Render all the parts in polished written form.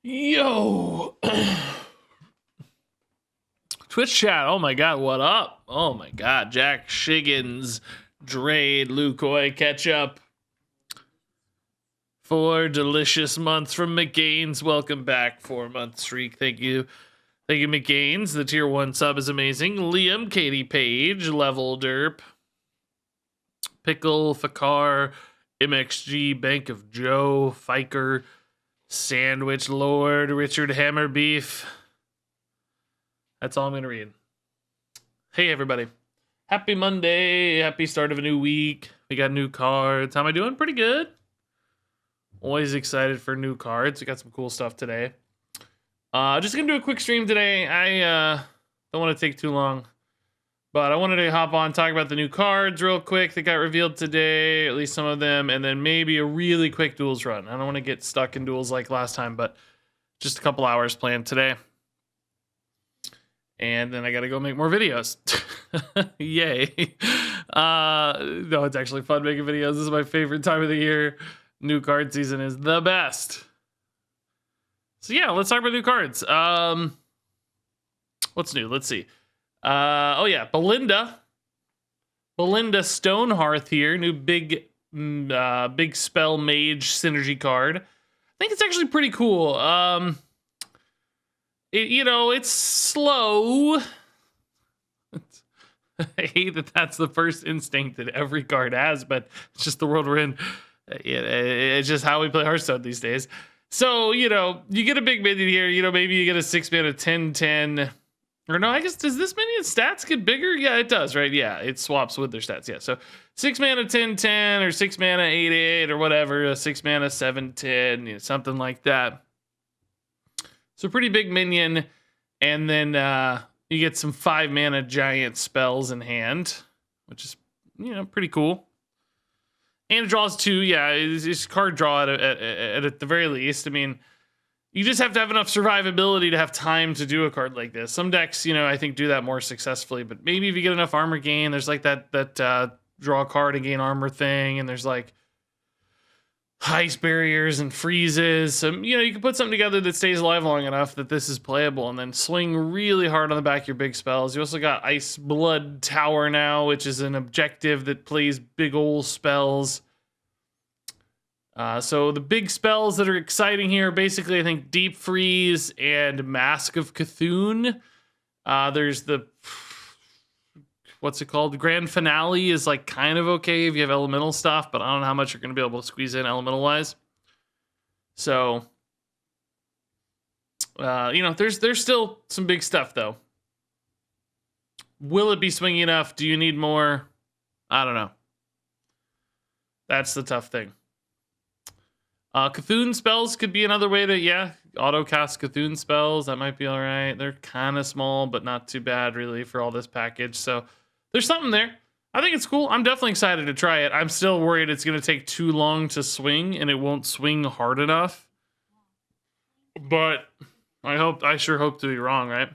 Yo! Twitch chat, oh my god, what up? Oh my god, Jack Shiggins, Drade, Lukoy, Ketchup. 4 delicious months from McGaines. Welcome back, 4-month streak. Thank you. Thank you, McGaines. The tier 1 sub is amazing. Liam, Katie Page, Level Derp, Pickle, Fakar, MXG, Bank of Joe, Fiker, Sandwich Lord, Richard Hammerbeef. That's all I'm going to read. Hey, everybody. Happy Monday. Happy start of a new week. We got new cards. How am I doing? Pretty good. Always excited for new cards. We got some cool stuff today. Just going to do a quick stream today. I don't want to take too long. But I wanted to hop on, talk about the new cards real quick that got revealed today, at least some of them, and then maybe a really quick duels run. I don't want to get stuck in duels like last time, but just a couple hours planned today. And then I got to go make more videos. Yay. No, it's actually fun making videos. This is my favorite time of the year. New card season is the best. So yeah, let's talk about new cards. What's new? Let's see. Oh yeah, Belinda Stonehearth here, new big spell mage synergy card. I think it's actually pretty cool. It's slow. I hate that that's the first instinct that every card has, but it's just the world we're in. It's just how we play Hearthstone these days. So, you get a big minion here, maybe you get a 6-mana 10/10. Or no, I guess, does this minion's stats get bigger? Yeah, it does, right? Yeah, it swaps with their stats, yeah. So 6-mana 10/10 or 6-mana 8/8 or whatever, a 6-mana 7/10, something like that. So pretty big minion, and then you get some 5-mana giant spells in hand, which is, pretty cool. And it draws 2, yeah, it's card draw at the very least. I mean, you just have to have enough survivability to have time to do a card like this. Some decks, I think do that more successfully, but maybe if you get enough armor gain, there's like that draw a card and gain armor thing, and there's like ice barriers and freezes. So, you can put something together that stays alive long enough that this is playable, and then swing really hard on the back of your big spells. You also got Ice Blood Tower now, which is an objective that plays big ol' spells. So the big spells that are exciting here, basically, I think Deep Freeze and Mask of Cthulhu. There's the, what's it called? The Grand Finale is like kind of okay if you have elemental stuff, but I don't know how much you're going to be able to squeeze in elemental-wise. So, there's still some big stuff, though. Will it be swingy enough? Do you need more? I don't know. That's the tough thing. Cthulhu spells could be another way to, auto-cast Cthulhu spells. That might be all right. They're kind of small, but not too bad, really, for all this package. So there's something there. I think it's cool. I'm definitely excited to try it. I'm still worried it's going to take too long to swing, and it won't swing hard enough. But I sure hope to be wrong, right?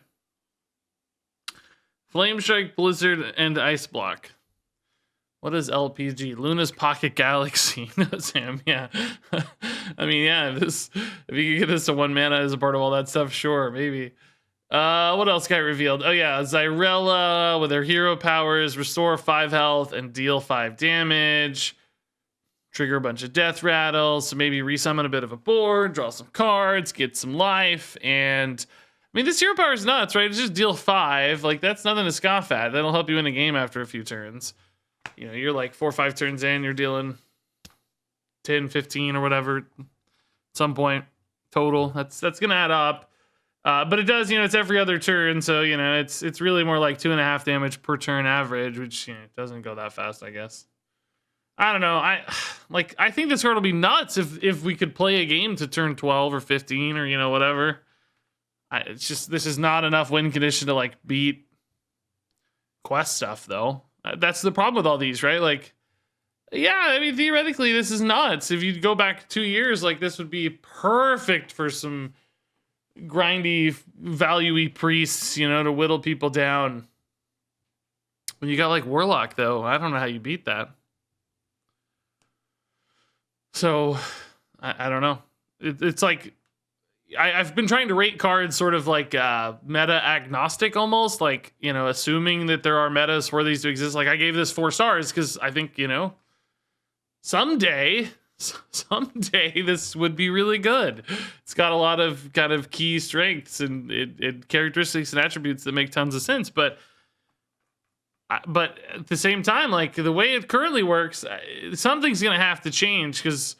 Flame Strike, Blizzard, and Ice Block. What is LPG? Luna's Pocket Galaxy. No, Sam, yeah. I mean, yeah, if you could get this to 1 mana as a part of all that stuff, sure, maybe. What else got revealed? Oh, yeah, Zyrella with her hero powers, restore 5 health and deal 5 damage. Trigger a bunch of death rattles, so maybe resummon a bit of a board, draw some cards, get some life, and... I mean, this hero power is nuts, right? It's just deal 5. Like, that's nothing to scoff at. That'll help you win a game after a few turns. You're like 4 or 5 turns in, you're dealing 10, 15 or whatever at some point total. That's going to add up. But it does, it's every other turn. So, it's really more like 2.5 damage per turn average, which doesn't go that fast, I guess. I don't know. I think this card will be nuts if we could play a game to turn 12 or 15 or, whatever. This is not enough win condition to like beat quest stuff though. That's the problem with all these, right? Like, yeah, I mean, theoretically, this is nuts. If you go back 2 years, like, this would be perfect for some grindy, value-y priests, to whittle people down. When you got, like, Warlock, though, I don't know how you beat that. So, I don't know. It's like, I've been trying to rate cards sort of like meta agnostic almost, like, you know, assuming that there are metas for these to exist. Like I gave this 4 stars because I think, you know, someday this would be really good. It's got a lot of kind of key strengths and characteristics and attributes that make tons of sense. But at the same time, like the way it currently works, something's going to have to change, because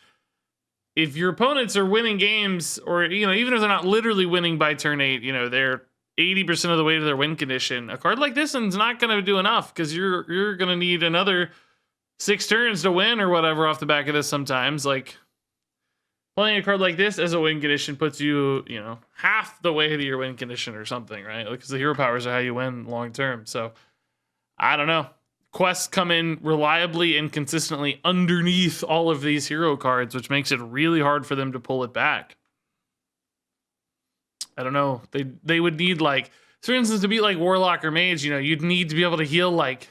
if your opponents are winning games, or, you know, even if they're not literally winning by turn 8, you know, they're 80% of the way to their win condition, a card like this one's not going to do enough, because you're going to need another 6 turns to win or whatever off the back of this sometimes. Like, playing a card like this as a win condition puts you, you know, half the way to your win condition or something, right? Because the hero powers are how you win long term. So, I don't know. Quests come in reliably and consistently underneath all of these hero cards, which makes it really hard for them to pull it back. I don't know. They would need, like, for instance, to beat like Warlock or Mage, you know, you'd need to be able to heal like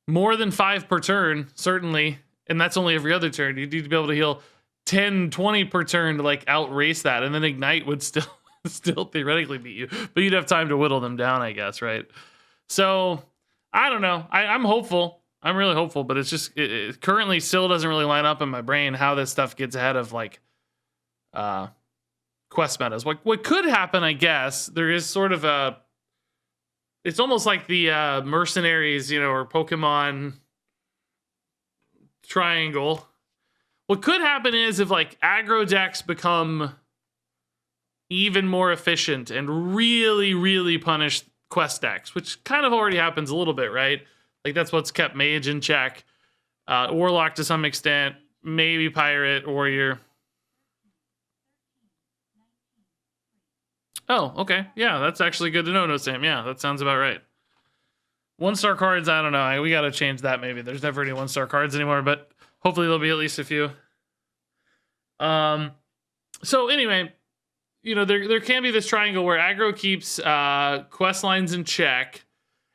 more than 5 per turn, certainly, and that's only every other turn. You'd need to be able to heal 10, 20 per turn to like outrace that, and then Ignite would still theoretically beat you, but you'd have time to whittle them down, I guess, right? So I don't know. I'm hopeful. I'm really hopeful, but it's just it currently still doesn't really line up in my brain how this stuff gets ahead of like quest metas. What could happen, I guess, there is sort of a, it's almost like the mercenaries, you know, or Pokemon triangle. What could happen is if like aggro decks become even more efficient and really, really punish quest decks, which kind of already happens a little bit, right? Like that's what's kept Mage in check. Warlock to some extent, maybe Pirate, Warrior. Oh, okay. Yeah, that's actually good to know, No Sam. Yeah, that sounds about right. 1-star cards, I don't know. We got to change that maybe. There's never any 1-star cards anymore, but hopefully there'll be at least a few. So anyway, you know, there can be this triangle where aggro keeps quest lines in check,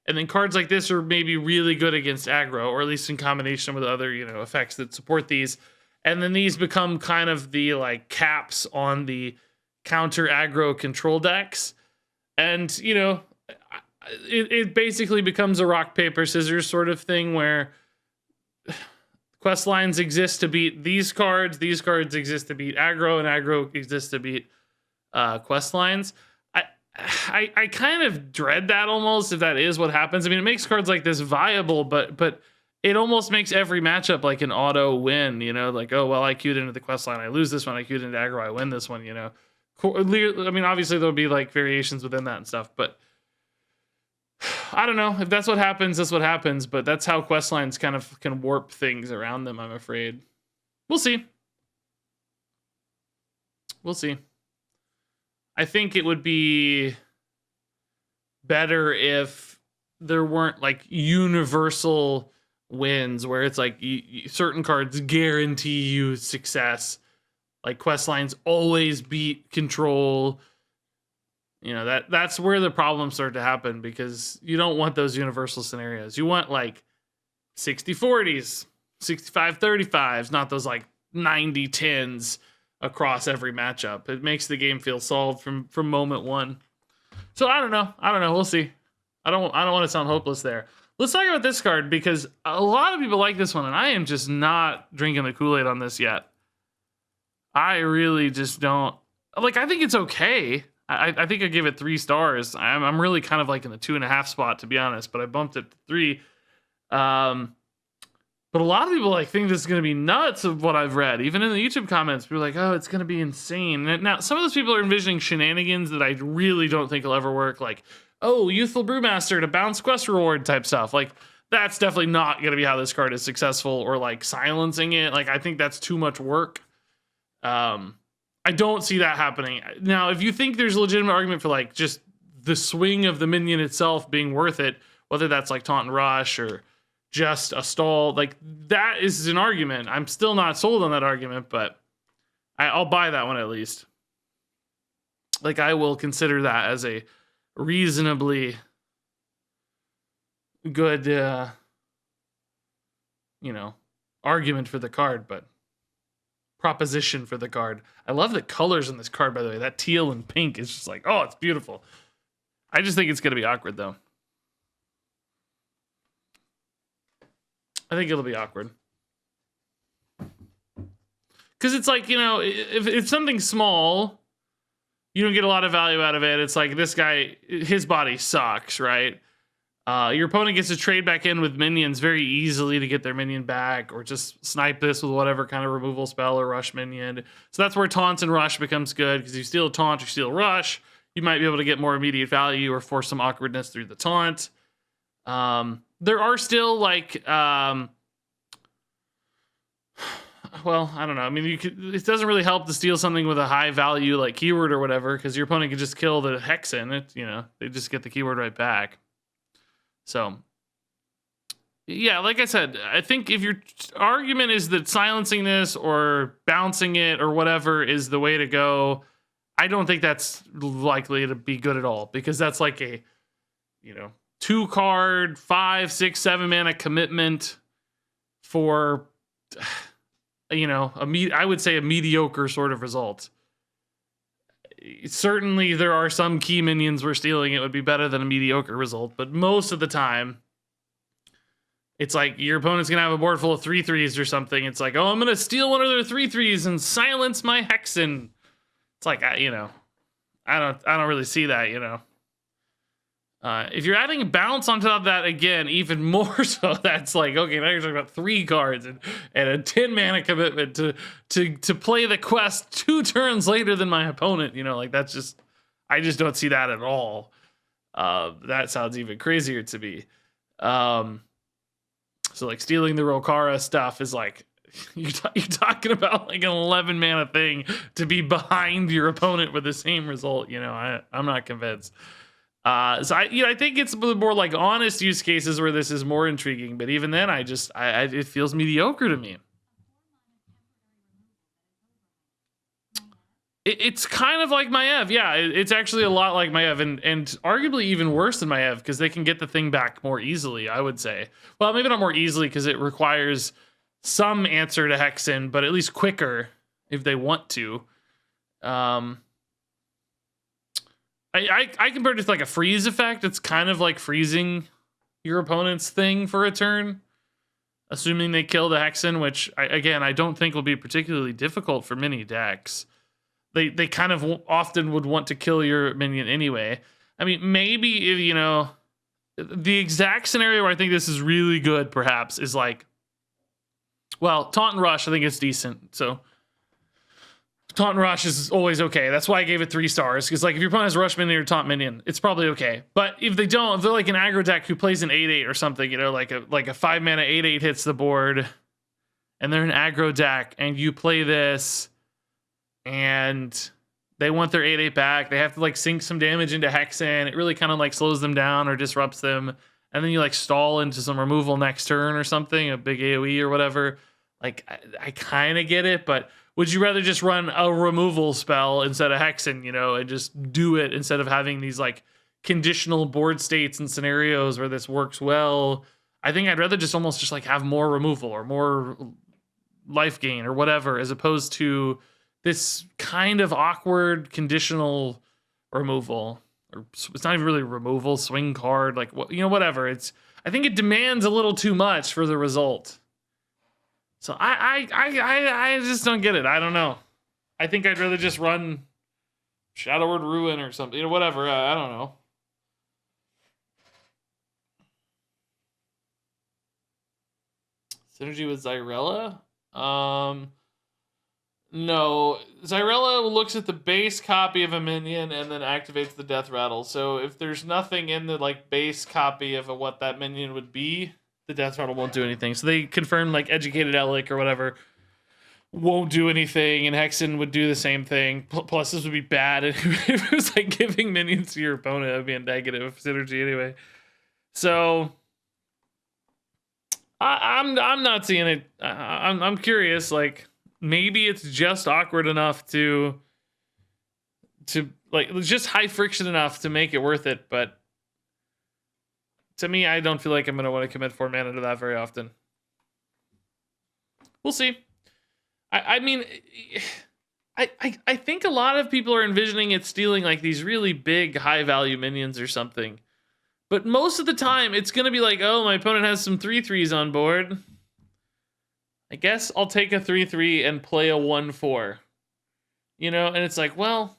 and then cards like this are maybe really good against aggro, or at least in combination with other, you know, effects that support these. And then these become kind of the like caps on the counter aggro control decks. And, you know, it basically becomes a rock, paper, scissors sort of thing where quest lines exist to beat these cards exist to beat aggro, and aggro exists to beat quest lines. I kind of dread that almost, if that is what happens. I mean, it makes cards like this viable, but it almost makes every matchup like an auto win, you know, like, oh, well, I queued into the quest line, I lose this one, I queued into aggro, I win this one, you know. I mean, obviously there'll be like variations within that and stuff, but I don't know. If that's what happens, that's what happens, but that's how quest lines kind of can warp things around them, I'm afraid. We'll see. We'll see. I think it would be better if there weren't like universal wins where it's like certain cards guarantee you success. Like quest lines always beat control. You know, that's where the problems start to happen, because you don't want those universal scenarios. You want like 60-40s, 65-35s, not those like 90-10s across every matchup. It makes the game feel solved from moment one. So I don't know. We'll see. I don't want to sound hopeless there. Let's talk about this card, because a lot of people like this one, and I am just not drinking the Kool-Aid on this yet. I really just don't. Like, I think it's okay. I think I gave it 3 stars. I'm really kind of like in the 2.5 spot, to be honest, but I bumped it to 3. But a lot of people like think this is going to be nuts of what I've read. Even in the YouTube comments, people are like, oh, it's going to be insane. And now, some of those people are envisioning shenanigans that I really don't think will ever work. Like, oh, Youthful Brewmaster to bounce quest reward type stuff. Like, that's definitely not going to be how this card is successful, or like silencing it. Like, I think that's too much work. I don't see that happening. Now, if you think there's a legitimate argument for like just the swing of the minion itself being worth it, whether that's like Taunt and Rush or just a stall, like that is an argument. I'm still not sold on that argument, but I'll buy that one at least. Like, I will consider that as a reasonably good, you know, argument for the card, but proposition for the card. I love the colors in this card, by the way. That teal and pink is just like, oh, it's beautiful. I just think it's going to be awkward, though. I think it'll be awkward. Because it's like, you know, if it's something small, you don't get a lot of value out of it. It's like this guy, his body sucks, right? Your opponent gets to trade back in with minions very easily to get their minion back, or just snipe this with whatever kind of removal spell or rush minion. So that's where taunt and rush becomes good, because you steal taunt or steal rush, you might be able to get more immediate value or force some awkwardness through the taunt. There are still like, well, I don't know. I mean, it doesn't really help to steal something with a high value like keyword or whatever, because your opponent can just kill the Hexen. You know, they just get the keyword right back. So, yeah, like I said, I think if your argument is that silencing this or bouncing it or whatever is the way to go, I don't think that's likely to be good at all, because that's like a, you know, 2-card, 5, 6, 7 mana commitment for, you know, I would say a mediocre sort of result. Certainly there are some key minions where stealing it would be better than a mediocre result, but most of the time it's like your opponent's gonna have a board full of 3/3s or something. It's like, oh, I'm gonna steal one of their 3/3s and silence my Hexen. It's like, you know, I don't really see that, you know. If you're adding bounce on top of that, again, even more so, that's like, okay, now you're talking about 3 cards and a 10 mana commitment to play the quest 2 turns later than my opponent. You know, like that's just, I just don't see that at all. That sounds even crazier to me. So like stealing the Rokara stuff is like, you're talking about like an 11 mana thing to be behind your opponent with the same result. You know, I'm not convinced. So I think it's more like honest use cases where this is more intriguing, but even then it feels mediocre to me. It's kind of like Maiev. Yeah, it's actually a lot like Maiev, and arguably even worse than Maiev, because they can get the thing back more easily, I would say. Well, maybe not more easily, because it requires some answer to Hexen, but at least quicker if they want to. I compared it to like a freeze effect. It's kind of like freezing your opponent's thing for a turn, assuming they kill the Hexen, which I don't think will be particularly difficult for many decks. They kind of often would want to kill your minion anyway. I mean, maybe if, you know, the exact scenario where I think this is really good, perhaps, is like, well, taunt and rush. I think it's decent. So taunt and rush is always okay. That's why I gave it 3 stars. Because like if your opponent has rush minion or taunt minion, it's probably okay. But if they don't, if they're like an aggro deck who plays an 8/8 or something, you know, like a 5 mana 8/8 hits the board, and they're an aggro deck, and you play this, and they want their 8/8 back, they have to like sink some damage into Hexen. It really kind of like slows them down or disrupts them, and then you like stall into some removal next turn or something, a big AoE or whatever. Like I kind of get it, but would you rather just run a removal spell instead of Hexen, you know, and just do it instead of having these like conditional board states and scenarios where this works well? I think I'd rather just almost just like have more removal or more life gain or whatever, as opposed to this kind of awkward conditional removal. Or it's not even really removal, swing card, like, you know, whatever. I think it demands a little too much for the result. So I just don't get it. I don't know. I think I'd rather just run Shadowward Ruin or something, you know, whatever. I don't know. Synergy with Xyrella? No. Xyrella looks at the base copy of a minion and then activates the death rattle. So if there's nothing in the like base copy of what that minion would be, the death rattle won't do anything. So they confirmed like Educated Elic or whatever won't do anything, and Hexen would do the same thing. Plus this would be bad if it was like giving minions to your opponent. It would be a negative synergy anyway. So I'm not seeing it. I'm curious. Like maybe it's just awkward enough to like just high friction enough to make it worth it. But to me, I don't feel like I'm gonna want to commit 4 mana to that very often. We'll see. I mean, I think a lot of people are envisioning it stealing like these really big high value minions or something. But most of the time, it's going to be like, oh, my opponent has some 3/3s on board. I guess I'll take a 3/3 and play a 1/4. You know, and it's like, well,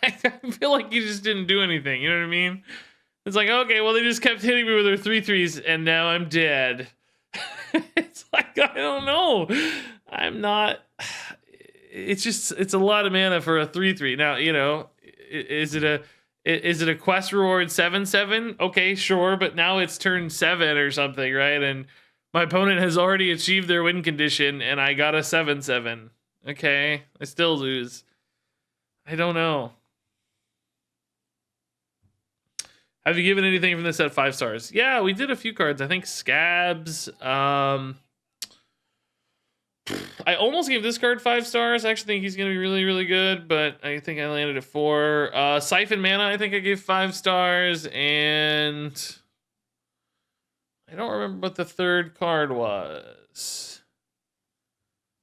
I feel like you just didn't do anything. You know what I mean? It's like, okay, well, they just kept hitting me with their 3/3s, and now I'm dead. It's like, I don't know. I'm not. It's a lot of mana for a 3/3. Now, you know, is it a quest reward 7/7? Okay, sure, but now it's turn 7 or something, right? And my opponent has already achieved their win condition, and I got a 7/7. Okay, I still lose. I don't know. Have you given anything from this set 5 stars? Yeah, we did a few cards. I think Scabs. I almost gave this card 5 stars. I actually think he's going to be really, really good, but I think I landed at 4. Siphon Mana, I think I gave 5 stars, and I don't remember what the third card was.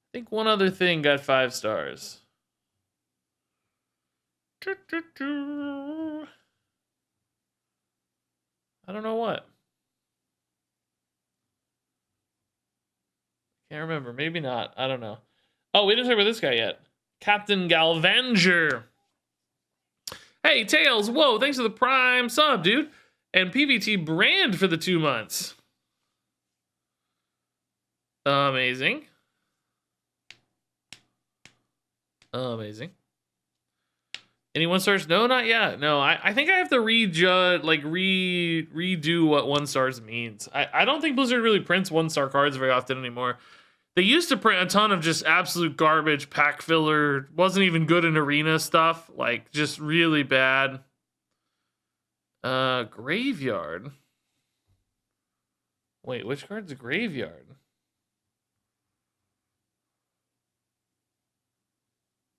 I think one other thing got 5 stars. I don't know what. Can't remember. Maybe not. I don't know. Oh, we didn't talk about this guy yet. Captain Galvanger. Hey, Tails. Whoa, thanks for the Prime sub, dude. And PVT brand for the 2 months. Amazing. Amazing. Any 1 stars? No, not yet. No, I think I have to redo what 1 stars means. I don't think Blizzard really prints 1-star cards very often anymore. They used to print a ton of just absolute garbage, pack filler, wasn't even good in arena stuff, like just really bad. Graveyard. Wait, which card's a graveyard?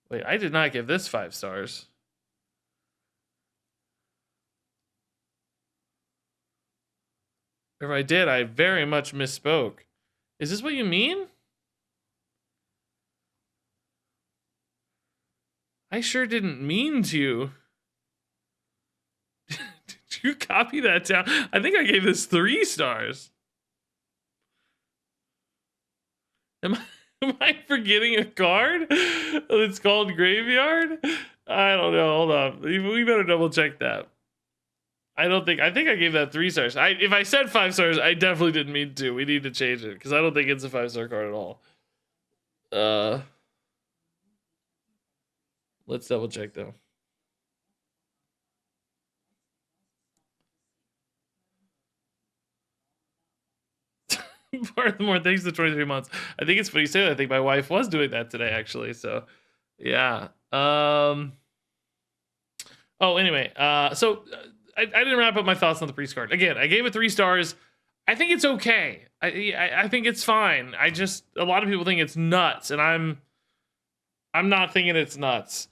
Wait, I did not give this 5 stars. If I did, I very much misspoke. Is this what you mean? I sure didn't mean to. Did you copy that down? I think I gave this 3 stars. Am I forgetting a card that's called Graveyard? I don't know. Hold on. We better double check that. I think I gave that 3 stars. If I said 5 stars, I definitely didn't mean to. We need to change it because I don't think it's a 5-star card at all. Let's double check though. Furthermore, thanks to 23 months. I think it's funny you say that. I think my wife was doing that today, actually. So, yeah. Oh, anyway. So I didn't wrap up my thoughts on the priest card. Again, I gave it 3 stars. I think it's okay. I think it's fine. A lot of people think it's nuts, and I'm not thinking it's nuts.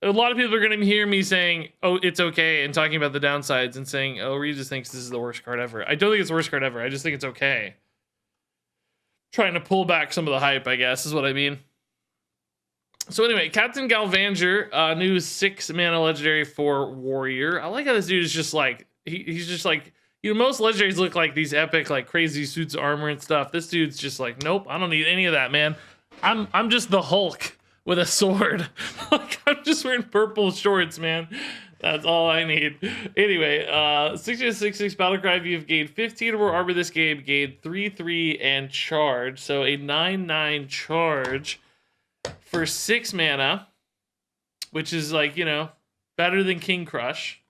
A lot of people are going to hear me saying, oh, it's okay, and talking about the downsides and saying, oh, Regis thinks this is the worst card ever. I don't think it's the worst card ever. I just think it's okay. Trying to pull back some of the hype, I guess, is what I mean. So anyway, Captain Galvanger, new 6 mana legendary for warrior. I like how this dude is just like, he's just like, you know, most legendaries look like these epic, like crazy suits of armor and stuff. This dude's just like, nope, I don't need any of that, man. I'm just the Hulk with a sword. Like, I'm just wearing purple shorts, man. That's all I need. Anyway, 6/6/6 battle cry. If you've gained 15 or more armor this game, gain 3/3 and charge. So a 9/9 charge for 6 mana, which is like, you know, better than King Crush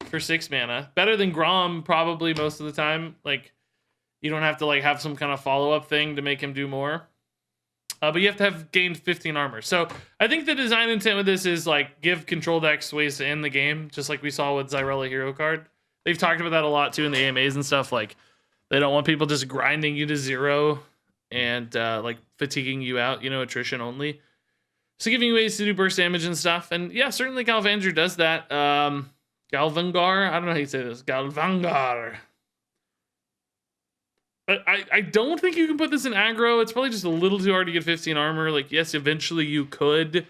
for 6 mana. Better than Grom probably most of the time. Like, you don't have to like have some kind of follow-up thing to make him do more. But you have to have gained 15 armor. So I think the design intent with this is like give control decks ways to end the game, just like we saw with Xyrella Hero card. They've talked about that a lot too in the AMAs and stuff. Like they don't want people just grinding you to 0 and like fatiguing you out, you know, attrition only. So giving you ways to do burst damage and stuff. And yeah, certainly Galvanger does that. Galvangar, I don't know how you say this. Galvangar. I don't think you can put this in aggro. It's probably just a little too hard to get 15 armor. Like, yes, eventually you could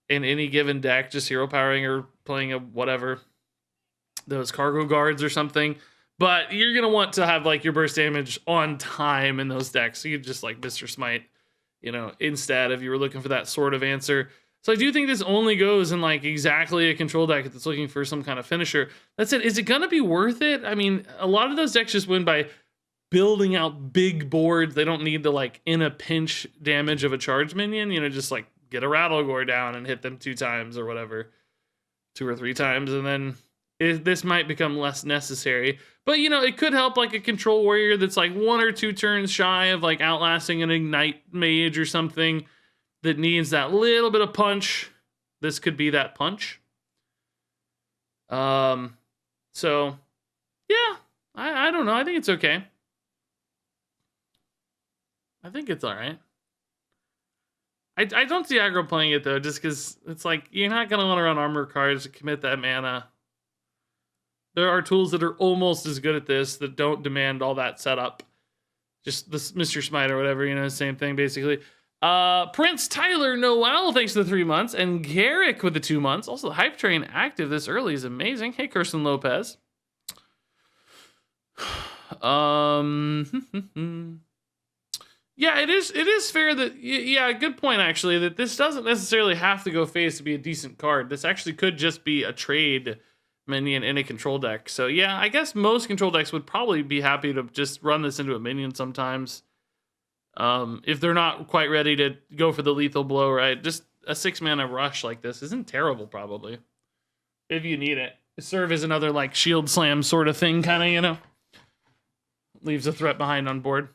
in any given deck, just hero powering or playing a whatever, those cargo guards or something. But you're going to want to have like your burst damage on time in those decks. So you just like Mr. Smite, you know, instead if you were looking for that sort of answer. So I do think this only goes in like exactly a control deck that's looking for some kind of finisher. That's it. Is it going to be worth it? I mean, a lot of those decks just win by building out big boards. They don't need the like in a pinch damage of a charge minion, you know, just like get a rattle gore down and hit them 2 times or whatever, 2 or 3 times, and then this might become less necessary. But you know, it could help like a control warrior that's like 1 or 2 turns shy of like outlasting an ignite mage or something that needs that little bit of punch. This could be that punch. So yeah, I don't know. I think it's okay. I think it's all right. I don't see aggro playing it though, just because it's like you're not gonna want to run armor cards to commit that mana. There are tools that are almost as good at this that don't demand all that setup. Just this Mr. Smite or whatever, you know, same thing basically. Prince Tyler Noel, thanks for the 3 months, and Garrick with the 2 months. Also, the hype train active this early is amazing. Hey, Kirsten Lopez. Yeah, it is fair that, yeah, good point actually, that this doesn't necessarily have to go face to be a decent card. This actually could just be a trade minion in a control deck. So yeah, I guess most control decks would probably be happy to just run this into a minion sometimes. If they're not quite ready to go for the lethal blow, right? Just a 6-mana rush like this isn't terrible probably. If you need it. Serve as another like shield slam sort of thing, kind of, you know. Leaves a threat behind on board.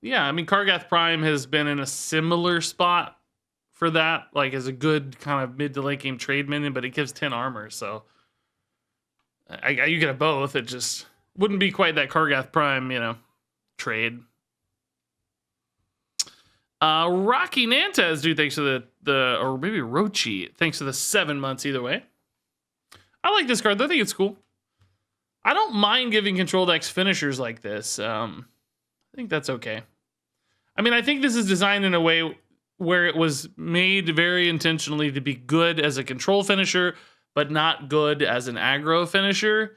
Yeah, I mean, Kargath Prime has been in a similar spot for that, like as a good kind of mid to late game trade minion, but it gives 10 armor, so you get both. It just wouldn't be quite that Kargath Prime, you know, trade. Rocky Nantes, dude, thanks for the or maybe Rochi, thanks for the 7 months either way. I like this card. I think it's cool. I don't mind giving control decks finishers like this. I think that's okay. I mean, I think this is designed in a way where it was made very intentionally to be good as a control finisher, but not good as an aggro finisher.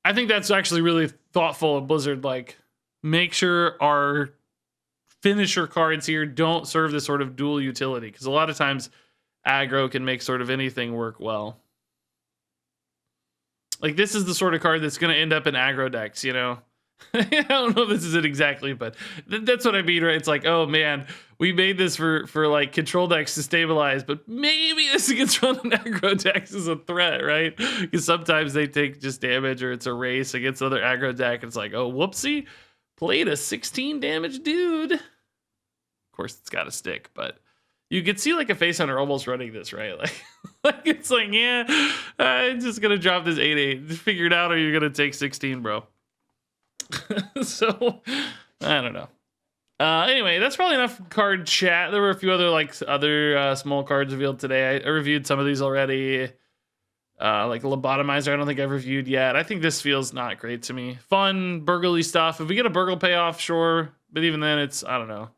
I think that's actually really thoughtful of Blizzard. Like, make sure our finisher cards here don't serve this sort of dual utility, because a lot of times aggro can make sort of anything work well. Like, this is the sort of card that's going to end up in aggro decks, you know? I don't know if this is it exactly, but that's what I mean, right? It's like, oh man, we made this for like control decks to stabilize, but maybe this gets run in aggro decks as a threat, right? Because sometimes they take just damage or it's a race against another aggro deck. And it's like, oh, whoopsie, played a 16 damage dude. Of course, it's got to stick, but you could see like a face hunter almost running this, right? Like it's like, yeah, I'm just gonna drop this 8/8. Just figure it out, or you're gonna take 16, bro. So I don't know. Anyway, that's probably enough card chat. There were a few other small cards revealed today. I reviewed some of these already. Like Lobotomizer, I don't think I've reviewed yet. I think this feels not great to me. Fun burglary stuff. If we get a burgle payoff, sure. But even then, it's, I don't know.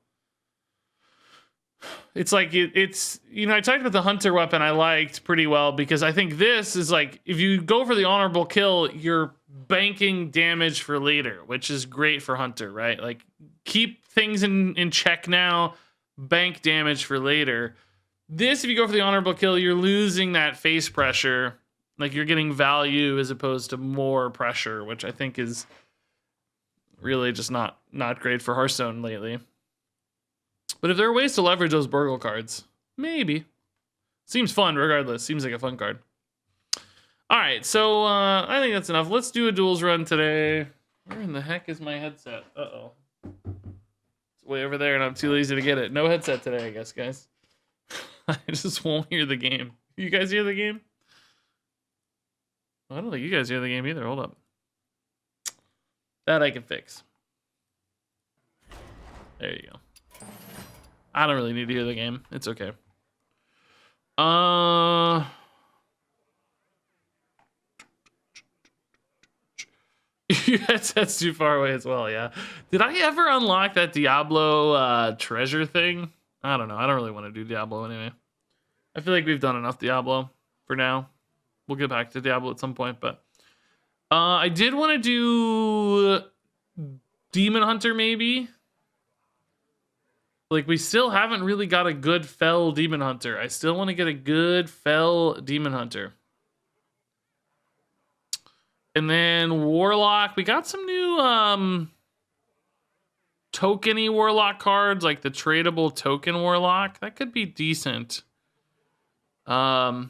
It's like, it's, you know, I talked about the hunter weapon I liked pretty well, because I think this is like, if you go for the honorable kill, you're banking damage for later, which is great for hunter, right? Like, keep things in check now, bank damage for later. This, if you go for the honorable kill, you're losing that face pressure. Like, you're getting value as opposed to more pressure, which I think is really just not great for Hearthstone lately. But if there are ways to leverage those burgle cards, maybe. Seems fun regardless. Seems like a fun card. All right, so I think that's enough. Let's do a duels run today. Where in the heck is my headset? Uh-oh. It's way over there, and I'm too lazy to get it. No headset today, I guess, guys. I just won't hear the game. You guys hear the game? I don't think you guys hear the game either. Hold up. That I can fix. There you go. I don't really need to hear the game. It's okay. Your headset's too far away as well, yeah. Did I ever unlock that Diablo treasure thing? I don't know. I don't really want to do Diablo anyway. I feel like we've done enough Diablo for now. We'll get back to Diablo at some point, but I did want to do Demon Hunter maybe. Like, we still haven't really got a good Fell Demon Hunter. I still want to get a good Fell Demon Hunter. And then Warlock. We got some new tokeny Warlock cards, like the tradable token Warlock. That could be decent. Like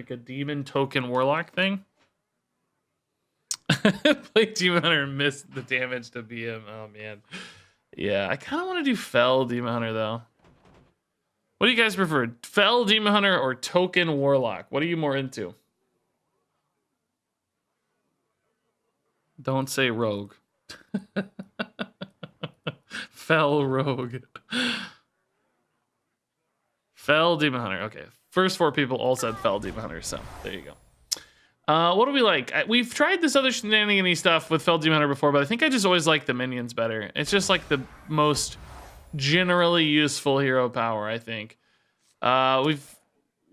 a demon token Warlock thing. Play Demon Hunter and miss the damage to BM. Oh, man. Yeah, I kind of want to do Fell Demon Hunter, though. What do you guys prefer? Fell Demon Hunter or Token Warlock? What are you more into? Don't say Rogue. Fell Rogue. Fell Demon Hunter. Okay, first 4 people all said Fell Demon Hunter, so there you go. What do we like? We've tried this other shenanigan-y stuff with Fell Demon Hunter before, but I think I just always like the minions better. It's just like the most generally useful hero power, I think.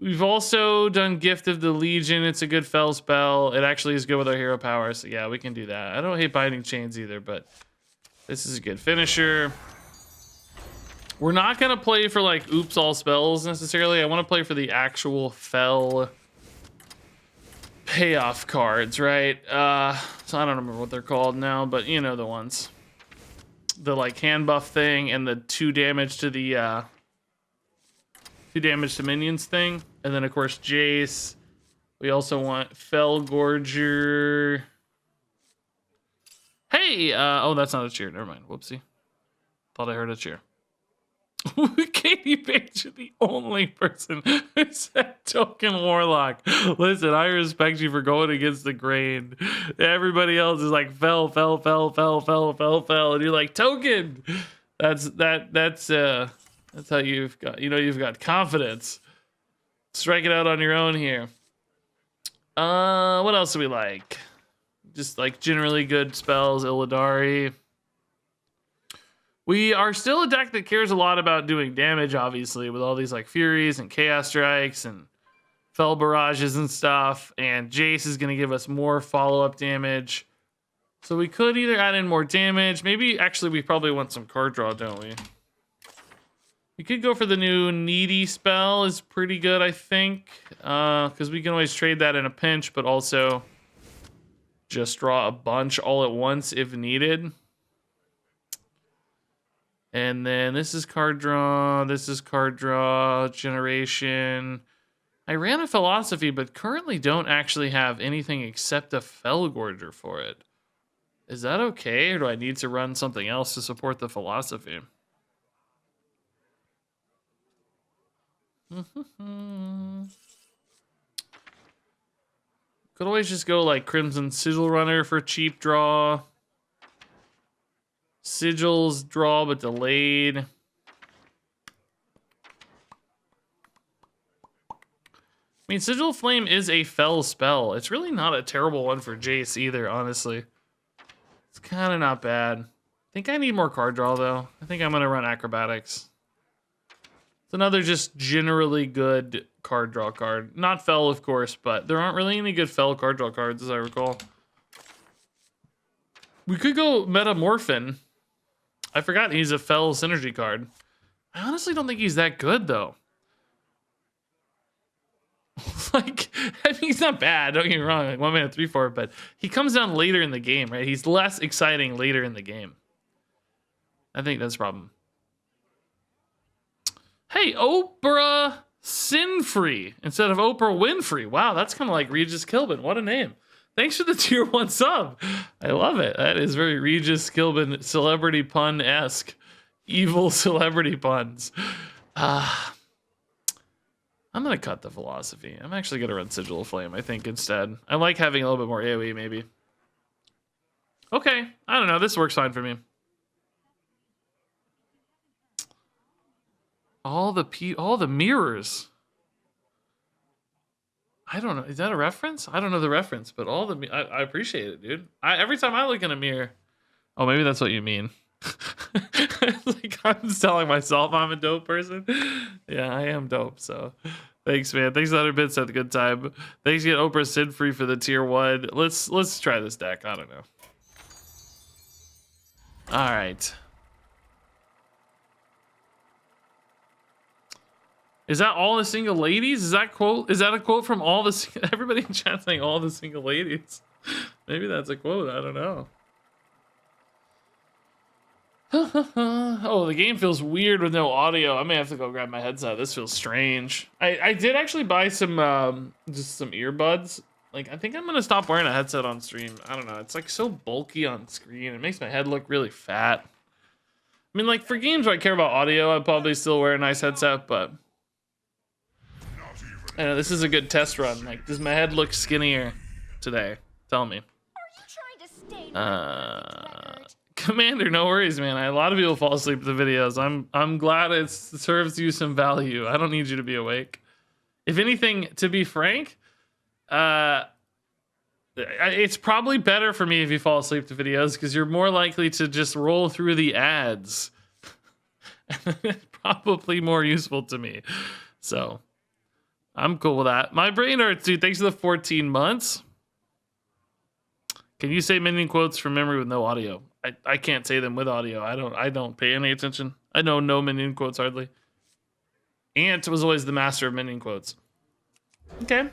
We've also done Gift of the Legion. It's a good Fell spell. It actually is good with our hero power, so yeah, we can do that. I don't hate Binding Chains either, but this is a good finisher. We're not going to play for like oops all spells necessarily. I want to play for the actual Fell payoff cards, right? So I don't remember what they're called now, but you know the ones. The like hand buff thing and the 2 damage to the 2 damage to minions thing. And then of course Jace. We also want Fell Gorger. Hey, oh, that's not a cheer. Never mind. Whoopsie. Thought I heard a cheer. Katie Page, the only person who said Token Warlock. Listen, I respect you for going against the grain. Everybody else is like fell, and you're like Token. That's how you've got confidence. Strike it out on your own here. What else do we like? Just like generally good spells, Illidari. We are still a deck that cares a lot about doing damage, obviously, with all these like Furies and Chaos Strikes and Fell Barrages and stuff. And Jace is going to give us more follow-up damage. So we could either add in more damage. Maybe, actually, we probably want some card draw, don't we? We could go for the new Needy spell. Is pretty good, I think. Because we can always trade that in a pinch, but also just draw a bunch all at once if needed. And then this is card draw. This is card draw. Generation. I ran a Philosophy, but currently don't actually have anything except a Fellgorger for it. Is that okay, or do I need to run something else to support the Philosophy? Could always just go like Crimson Sigil Runner for cheap draw. Sigils draw but delayed. I mean, Sigil Flame is a Fell spell. It's really not a terrible one for Jace either, honestly. It's kind of not bad. I think I need more card draw, though. I think I'm going to run Acrobatics. It's another just generally good card draw card. Not Fell, of course, but there aren't really any good Fell card draw cards, as I recall. We could go Metamorphin. I forgot he's a Fell synergy card. I honestly don't think he's that good, though. Like, I mean, he's not bad. Don't get me wrong. Like 1 mana 3/4, but he comes down later in the game, right? He's less exciting later in the game. I think that's a problem. Hey, Oprah Sinfree instead of Oprah Winfrey. Wow, that's kind of like RegisKillbin. What a name. Thanks for the tier 1 sub. I love it. That is very RegisKillbin celebrity pun-esque. Evil celebrity puns. I'm going to cut the Philosophy. I'm actually going to run Sigil of Flame, I think, instead. I like having a little bit more AoE, maybe. Okay. I don't know. This works fine for me. All the mirrors. I don't know. Is that a reference? I don't know the reference, but all the I appreciate it, dude. Every time I look in a mirror. Oh, maybe that's what you mean. Like I'm just telling myself I'm a dope person. Yeah, I am dope. So thanks, man. Thanks 100 bits at the good time. Thanks to get Oprah Sid free for the tier 1. Let's try this deck. I don't know. All right. Is that all the single ladies? Is that a quote from all the everybody in chat saying all the single ladies? Maybe that's a quote. I don't know. Oh, the game feels weird with no audio. I may have to go grab my headset. This feels strange. I did actually buy some just some earbuds. Like I think I'm gonna stop wearing a headset on stream. I don't know. It's like so bulky on screen. It makes my head look really fat. I mean, like for games where I care about audio, I'd probably still wear a nice headset, but I know this is a good test run. Like, does my head look skinnier today? Tell me. Commander, no worries, man. A lot of people fall asleep with the videos. I'm glad it serves you some value. I don't need you to be awake. If anything, to be frank, it's probably better for me if you fall asleep to videos because you're more likely to just roll through the ads. Probably more useful to me. So I'm cool with that. My brain hurts, dude. Thanks for the 14 months. Can you say minion quotes from memory with no audio? I can't say them with audio. I don't pay any attention. I know no minion quotes hardly. Ant was always the master of minion quotes. Okay.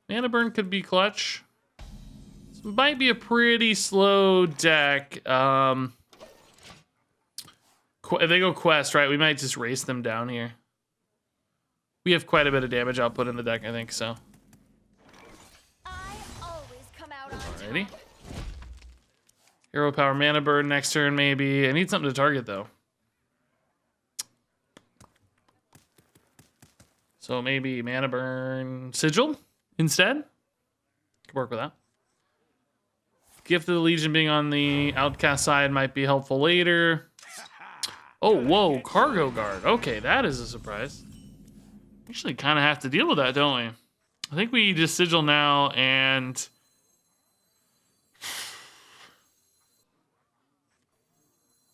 Mana burn could be clutch. This might be a pretty slow deck. If they go quest, right, we might just race them down here. We have quite a bit of damage output in the deck, I think, so. Alrighty. Hero power mana burn next turn, maybe. I need something to target, though. So maybe mana burn sigil instead. Could work with that. Gift of the Legion being on the outcast side might be helpful later. Oh, whoa, cargo guard. Okay, that is a surprise. Actually kind of have to deal with that, don't we? I think we just sigil now and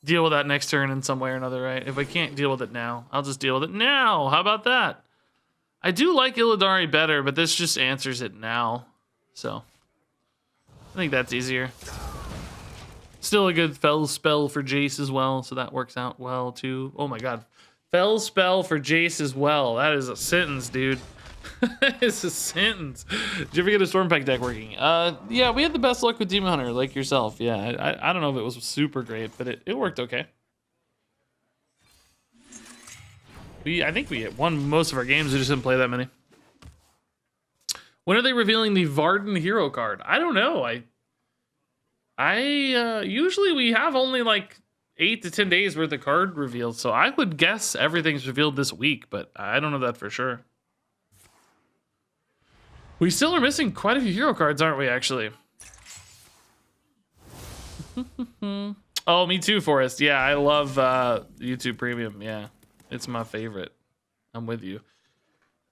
deal with that next turn in some way or another, right? If I can't deal with it now, I'll just deal with it now. How about that? I do like Illidari better, but this just answers it now. So I think that's easier. Still a good fell spell for Jace as well, so that works out well too. Oh my god. Fell spell for Jace as well. That is a sentence, dude. That is a sentence. Did you ever get a Stormpack deck working? Yeah, we had the best luck with Demon Hunter, like yourself. Yeah, I don't know if it was super great, but it worked okay. I think we won most of our games. We just didn't play that many. When are they revealing the Varden hero card? I don't know. Usually we have only like 8 to 10 days worth of card revealed, so I would guess everything's revealed this week, but I don't know that for sure. We still are missing quite a few hero cards, aren't we, actually? Oh, me too, Forrest. Yeah, I love YouTube Premium. Yeah, it's my favorite. I'm with you.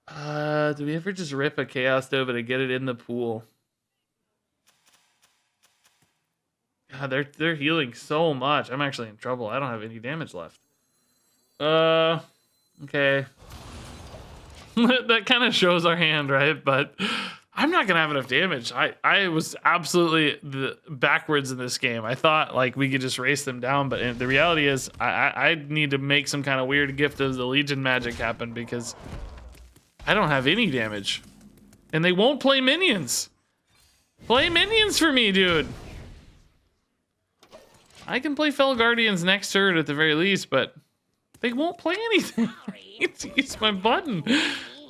Do we ever just rip a Chaos Nova to get it in the pool? God, they're healing so much. I'm actually in trouble. I don't have any damage left. Okay. That kind of shows our hand, right? But I'm not gonna have enough damage. I was absolutely backwards in this game. I thought like we could just race them down, but the reality is I need to make some kind of weird gift of the Legion magic happen because I don't have any damage, and they won't play minions. Play minions for me, dude. I can play Fell Guardians next turn at the very least, but they won't play anything. It's use my button.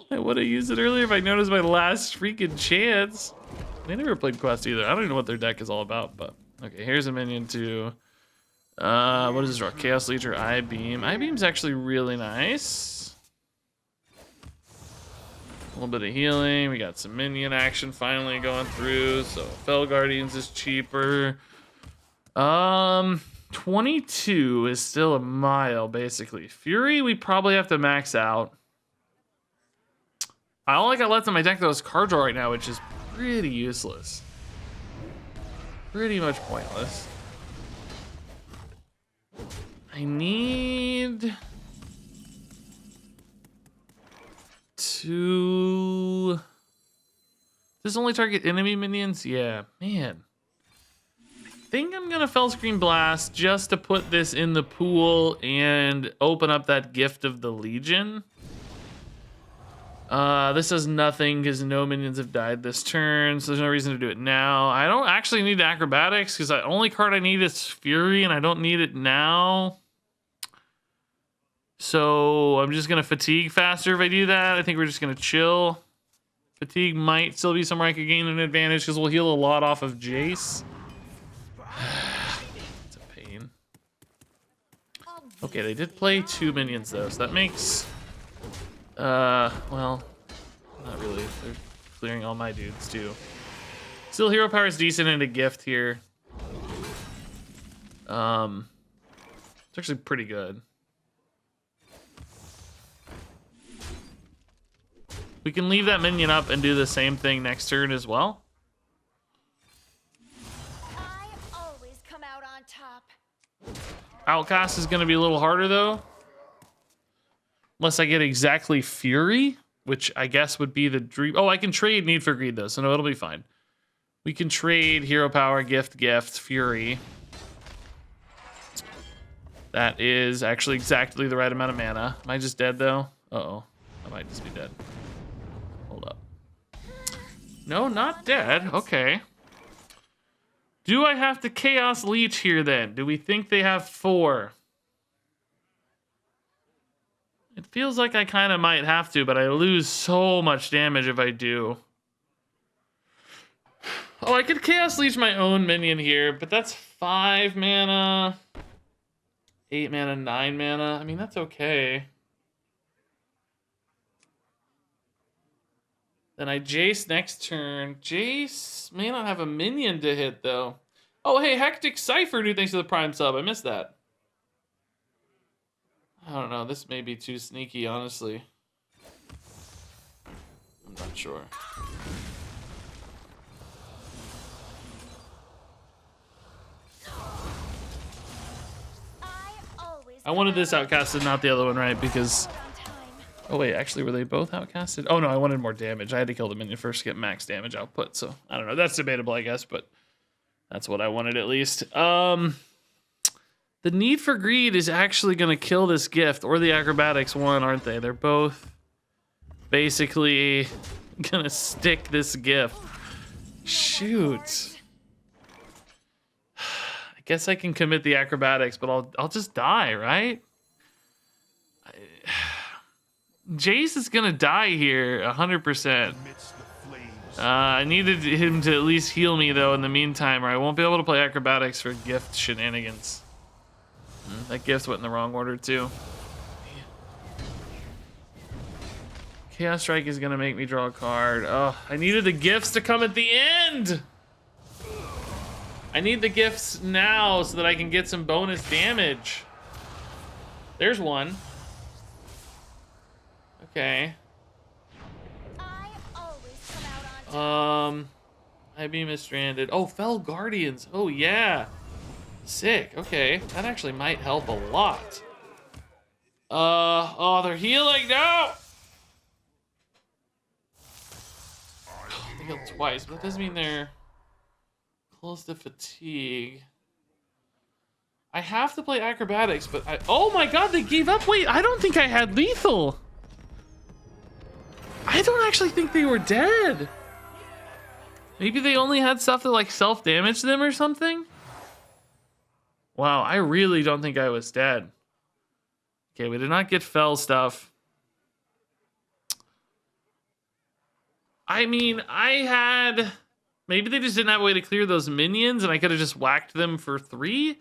I would have used it earlier if I noticed my last freaking chance. They never played Quest either. I don't even know what their deck is all about, but okay, here's a minion to what is this draw? Chaos Leader, I-Beam. I-Beam's actually really nice. A little bit of healing. We got some minion action finally going through, so Fell Guardians is cheaper. 22 is still a mile, basically. Fury, we probably have to max out. I only got left in my deck that was card draw right now, which is pretty useless. Pretty much pointless. I need to... Does this only target enemy minions? Yeah, man. I think I'm gonna Fell Screen Blast just to put this in the pool and open up that Gift of the Legion. This does nothing because no minions have died this turn, so there's no reason to do it now. I don't actually need Acrobatics because the only card I need is Fury, and I don't need it now. So I'm just gonna Fatigue faster if I do that. I think we're just gonna chill. Fatigue might still be somewhere I could gain an advantage because we'll heal a lot off of Jace. It's a pain. Okay, they did play 2 minions though, so that makes... well, not really. They're clearing all my dudes too. Still, hero power is decent and a gift here. It's actually pretty good. We can leave that minion up and do the same thing next turn as well. I always come out on top. Outcast is going to be a little harder though. Unless I get exactly Fury, which I guess would be the dream. Oh, I can trade Need for Greed though, so no, it'll be fine. We can trade Hero Power, Gift, Fury. That is actually exactly the right amount of mana. Am I just dead though? Uh-oh, I might just be dead. Hold up. No, not dead. Okay. Do I have to Chaos Leech here then? Do we think they have 4? It feels like I kind of might have to, but I lose so much damage if I do. Oh, I could Chaos Leech my own minion here, but that's 5 mana. 8 mana, 9 mana. I mean, that's okay. Then I Jace next turn. Jace may not have a minion to hit, though. Oh, hey, Hectic Cypher, dude, thanks for the Prime sub. I missed that. I don't know. This may be too sneaky, honestly. I'm not sure. I wanted this outcasted, not the other one, right? Because... Oh, wait. Actually, were they both outcasted? Oh, no. I wanted more damage. I had to kill the minion first to get max damage output. So, I don't know. That's debatable, I guess. But that's what I wanted, at least. The Need for Greed is actually going to kill this gift, or the Acrobatics one, aren't they? They're both basically going to stick this gift. Shoot. I guess I can commit the Acrobatics, but I'll just die, right? Jace is going to die here, 100%. I needed him to at least heal me, though, in the meantime, or I won't be able to play Acrobatics for gift shenanigans. That gift went in the wrong order, too. Chaos Strike is going to make me draw a card. Oh, I needed the gifts to come at the end! I need the gifts now so that I can get some bonus damage. There's one. Okay. I-Beam is stranded. Oh, Fell Guardians. Oh, yeah. Sick. Okay. That actually might help a lot. Oh, they're healing. No! They healed twice, but that doesn't mean they're close to fatigue. I have to play Acrobatics, but oh my god, they gave up. Wait, I don't think I had lethal. I don't actually think they were dead. Maybe they only had stuff that like self-damaged them or something. Wow, I really don't think I was dead. Okay, we did not get fell stuff. I mean, maybe they just didn't have a way to clear those minions and I could have just whacked them for 3.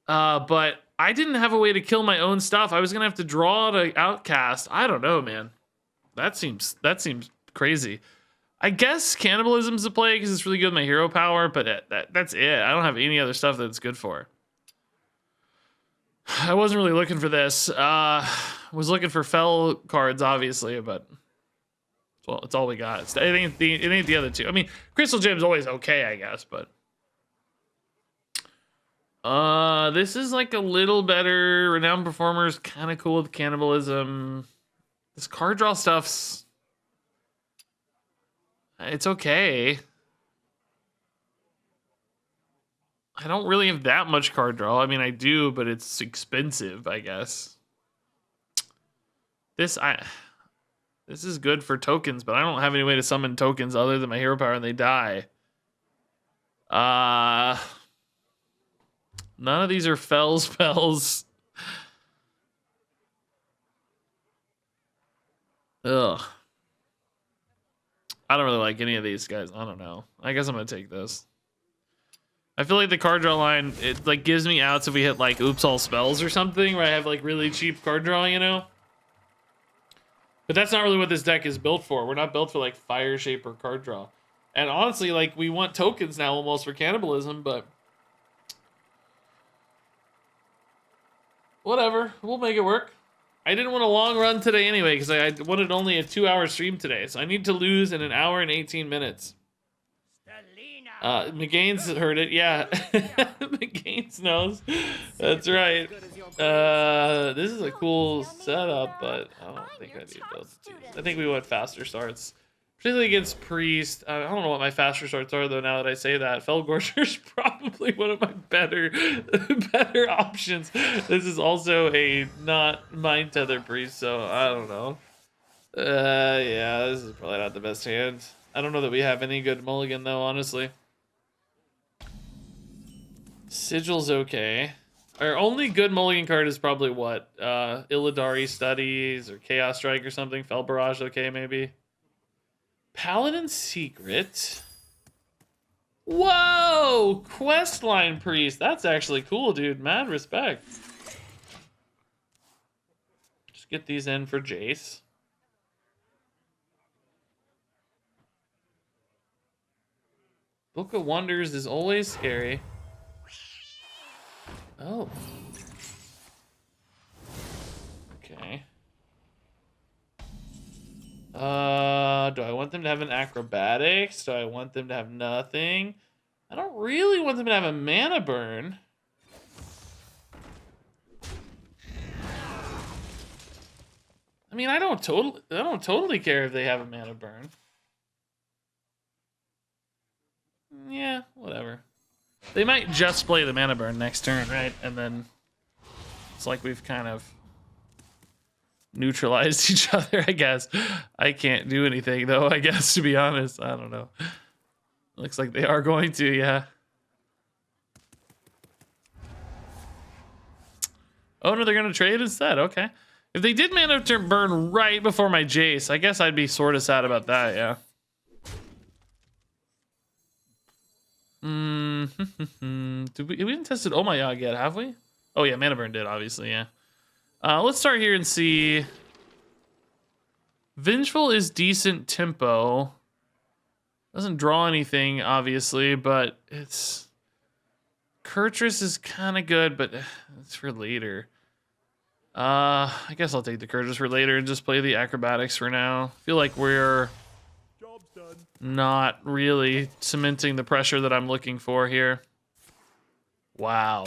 But I didn't have a way to kill my own stuff. I was gonna have to draw to outcast. I don't know, man. That seems crazy. I guess Cannibalism's a play because it's really good with my hero power, but that's it. I don't have any other stuff that's good for. I wasn't really looking for this. Was looking for fell cards, obviously, but Well, it's all we got. It ain't the other two. I mean, Crystal Gem's always okay, I guess, but this is like a little better. Renowned Performers, kind of cool with Cannibalism. This card draw stuff's, it's okay. I don't really have that much card draw. I mean, I do, but it's expensive, I guess. This is good for tokens, but I don't have any way to summon tokens other than my hero power and they die. None of these are fell spells. Ugh. I don't really like any of these guys. I don't know. I guess I'm gonna take this. I feel like the card draw line, it like gives me outs if we hit like oops all spells or something, where I have like really cheap card draw, you know? But that's not really what this deck is built for. We're not built for like fire shape or card draw. And honestly, like we want tokens now almost for Cannibalism, but whatever, we'll make it work. I didn't want a long run today anyway, because I wanted only a 2-hour stream today. So I need to lose in 1 hour and 18 minutes. McGain's heard it, yeah. McGain's knows. That's right. This is a cool setup, but I don't think I need those two. I think we want faster starts. Particularly against Priest. I don't know what my faster starts are, though, now that I say that. Felgorger's probably one of my better options. This is also a not Mind Tether Priest, so I don't know. Yeah, this is probably not the best hand. I don't know that we have any good mulligan, though, honestly. Sigil's okay. Our only good mulligan card is probably what? Illidari Studies or Chaos Strike or something. Fel Barrage, okay, maybe. Paladin Secret. Whoa! Questline Priest. That's actually cool, dude. Mad respect. Just get these in for Jace. Book of Wonders is always scary. Oh. Okay. Do I want them to have an acrobatics? Do I want them to have nothing? I don't really want them to have a mana burn. I mean, I don't totally care if they have a mana burn. Yeah, whatever. They might just play the mana burn next turn, right? And then it's like we've kind of neutralized each other, I guess. I can't do anything, though, I guess, to be honest. I don't know. Looks like they are going to, yeah. Oh, no, they're going to trade instead. Okay. If they did mana turn burn right before my Jace, I guess I'd be sort of sad about that, yeah. We haven't tested Oh My God yet, have we? Oh yeah, mana burn did, obviously, yeah. Let's start here and see. Vengeful is decent tempo. Doesn't draw anything, obviously, but it's... Kurtrus is kind of good, but it's for later. I guess I'll take the Kurtrus for later and just play the acrobatics for now. Feel like we're not really cementing the pressure that I'm looking for here. Wow.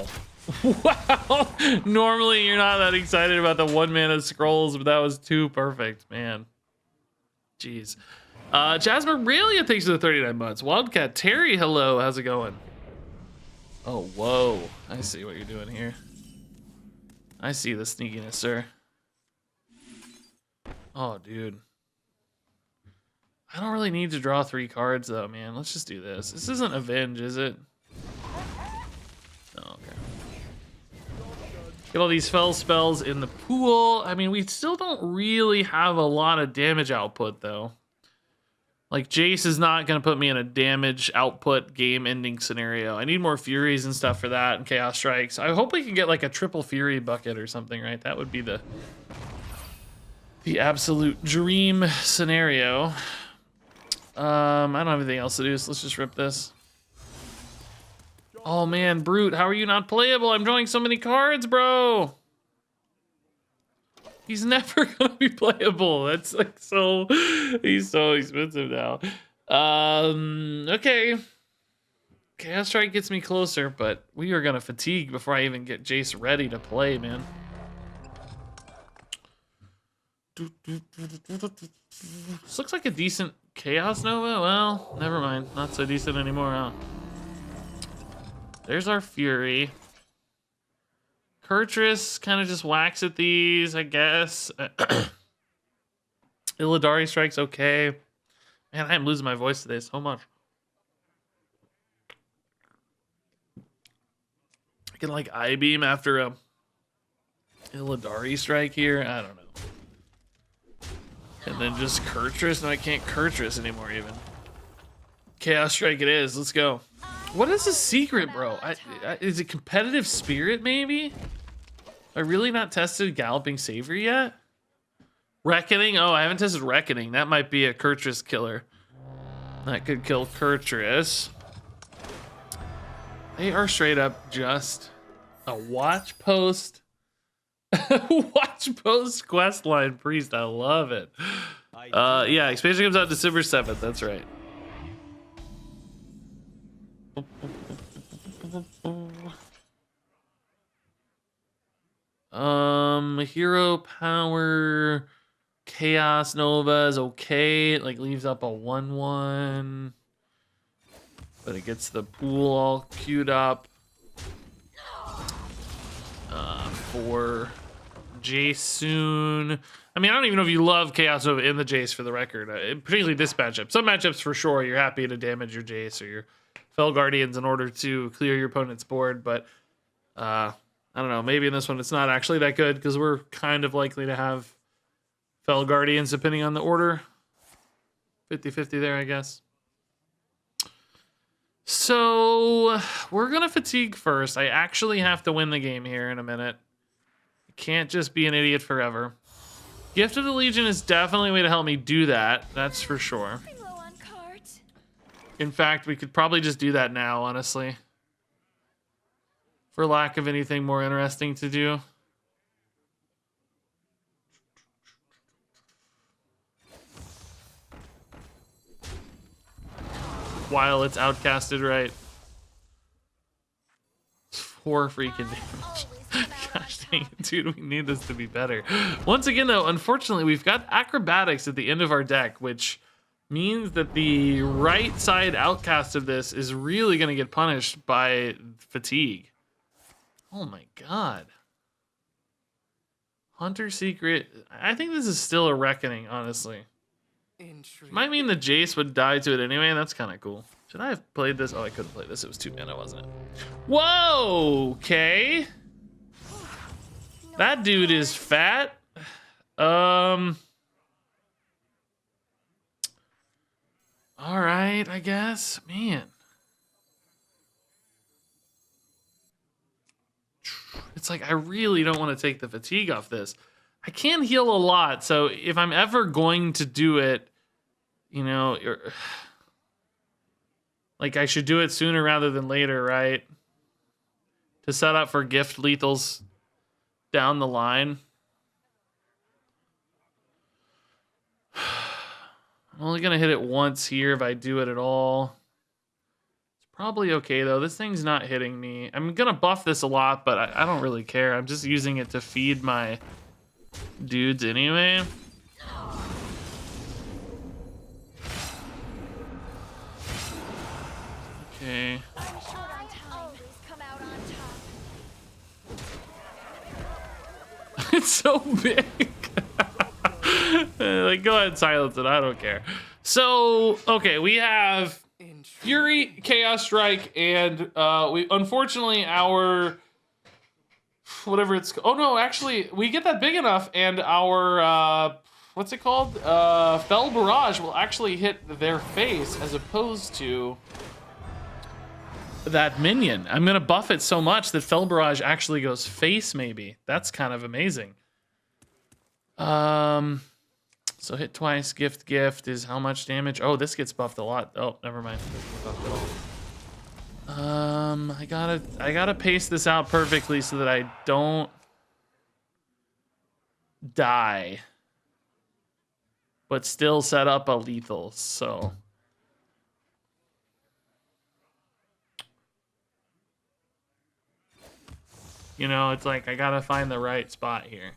Wow. Normally you're not that excited about the 1-mana scrolls, but that was too perfect, man. Jeez. Jasmarelia, thanks for the 39 months. Wildcat Terry, hello. How's it going? Oh, whoa. I see what you're doing here. I see the sneakiness, sir. Oh, dude. I don't really need to draw 3 cards, though, man. Let's just do this. This isn't Avenge, is it? Oh, okay. Get all these fell spells in the pool. I mean, we still don't really have a lot of damage output, though. Like, Jace is not going to put me in a damage output game-ending scenario. I need more Furies and stuff for that, and Chaos Strikes. I hope we can get, like, a triple Fury bucket or something, right? That would be the absolute dream scenario. I don't have anything else to do, so let's just rip this. Oh man, Brute, how are you not playable? I'm drawing so many cards, bro. He's never gonna be playable. That's like so. He's so expensive now. Okay. Chaos Strike gets me closer, but we are gonna fatigue before I even get Jace ready to play, man. This looks like a decent Chaos Nova. Well, never mind. Not so decent anymore, huh? There's our Fury. Kurtrus kind of just whacks at these, I guess. Illidari Strike's okay. Man, I am losing my voice today so much. I can like I-beam after a Illidari Strike here. I don't know. And then just Kurtrus. No, I can't Kurtrus anymore even. Chaos Strike it is. Let's go. What is the secret, bro? Is it competitive spirit, maybe? I really not tested Galloping Savior yet? Reckoning? Oh, I haven't tested Reckoning. That might be a Kurtrus killer. That could kill Kurtrus. They are straight up just a watch post. Watch post questline priest. I love it. Yeah, expansion comes out December 7th. That's right. Hero power Chaos Nova is okay. It like leaves up a 1/1. But it gets the pool all queued up. For Jace soon. I mean, I don't even know if you love Chaos Nova in the Jace for the record. Particularly this matchup. Some matchups for sure, you're happy to damage your Jace or your Fel Guardians in order to clear your opponent's board. But I don't know. Maybe in this one it's not actually that good because we're kind of likely to have Fel Guardians depending on the order. 50-50 there, I guess. So we're going to fatigue first. I actually have to win the game here in a minute. I can't just be an idiot forever. Gift of the Legion is definitely a way to help me do that. That's for sure. I'm low on cards. In fact, we could probably just do that now, honestly. For lack of anything more interesting to do. While it's outcasted, right? 4 freaking damage. Gosh dang it, dude, we need this to be better. Once again, though, unfortunately, we've got acrobatics at the end of our deck, which means that the right side outcast of this is really going to get punished by fatigue. Oh my god. Hunter Secret. I think this is still a reckoning, honestly. Might mean the Jace would die to it anyway. That's kind of cool. Should I have played this? Oh, I couldn't play this. It was 2 mana, wasn't it? Whoa! Okay. That dude is fat. All right, I guess. Man. It's like I really don't want to take the fatigue off this. I can heal a lot, so if I'm ever going to do it, you know, like I should do it sooner rather than later, right? To set up for gift lethals down the line. I'm only going to hit it once here if I do it at all. It's probably okay, though. This thing's not hitting me. I'm going to buff this a lot, but I don't really care. I'm just using it to feed my dudes anyway. Okay. It's so big. Like, go ahead and silence it. I don't care. So, okay, we have Fury, Chaos Strike, and we unfortunately our whatever it's. Oh no, actually, we get that big enough, and our what's it called? Fel Barrage will actually hit their face as opposed to that minion. I'm gonna buff it so much that Fel Barrage actually goes face. Maybe that's kind of amazing. So hit twice, gift is how much damage? Oh, this gets buffed a lot. Oh, never mind. It doesn't get buffed at all. I gotta pace this out perfectly so that I don't die, but still set up a lethal. So you know, it's like I gotta find the right spot here.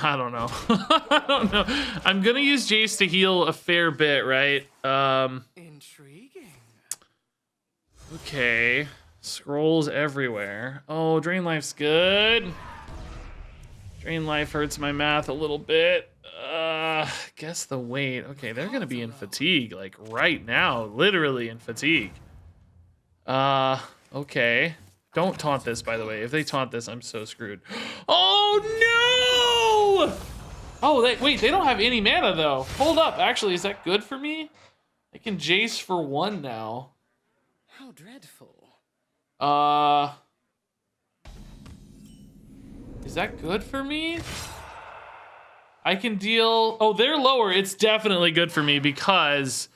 I don't know. I don't know. I'm gonna use Jace to heal a fair bit, right? Intriguing. Okay. Scrolls everywhere. Oh, Drain Life's good. Drain Life hurts my math a little bit. Guess the weight. Okay, they're gonna be in fatigue, like right now, literally in fatigue. Okay. Don't taunt this, by the way. If they taunt this, I'm so screwed. Oh no! Oh, wait, they don't have any mana though. Hold up, actually, is that good for me? I can Jace for 1 now. How dreadful. Is that good for me? I can deal, oh, they're lower. It's definitely good for me because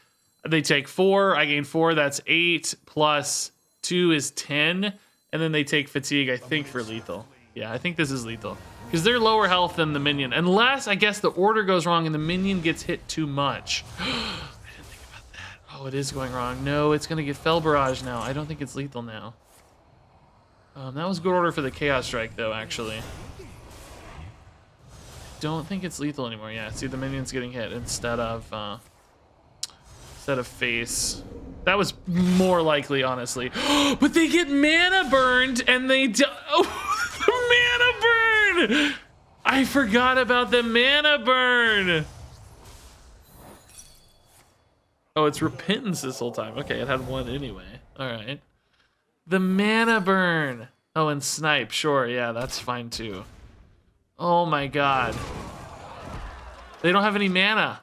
they take 4, I gain 4, that's 8, plus 2 is 10, and then they take fatigue, I think, for lethal. Yeah, I think this is lethal. Because they're lower health than the minion. Unless, I guess, the order goes wrong and the minion gets hit too much. I didn't think about that. Oh, it is going wrong. No, it's going to get Fell Barrage now. I don't think it's lethal now. That was good order for the Chaos Strike, though, actually. Don't think it's lethal anymore. Yeah, see, the minion's getting hit instead of face. That was more likely, honestly. But they get mana burned, and they oh, the mana burn! I forgot about the mana burn. Oh, it's repentance this whole time. Okay, it had 1 anyway. All right. The mana burn. Oh, and snipe. Sure, yeah, that's fine too. Oh my god. They don't have any mana.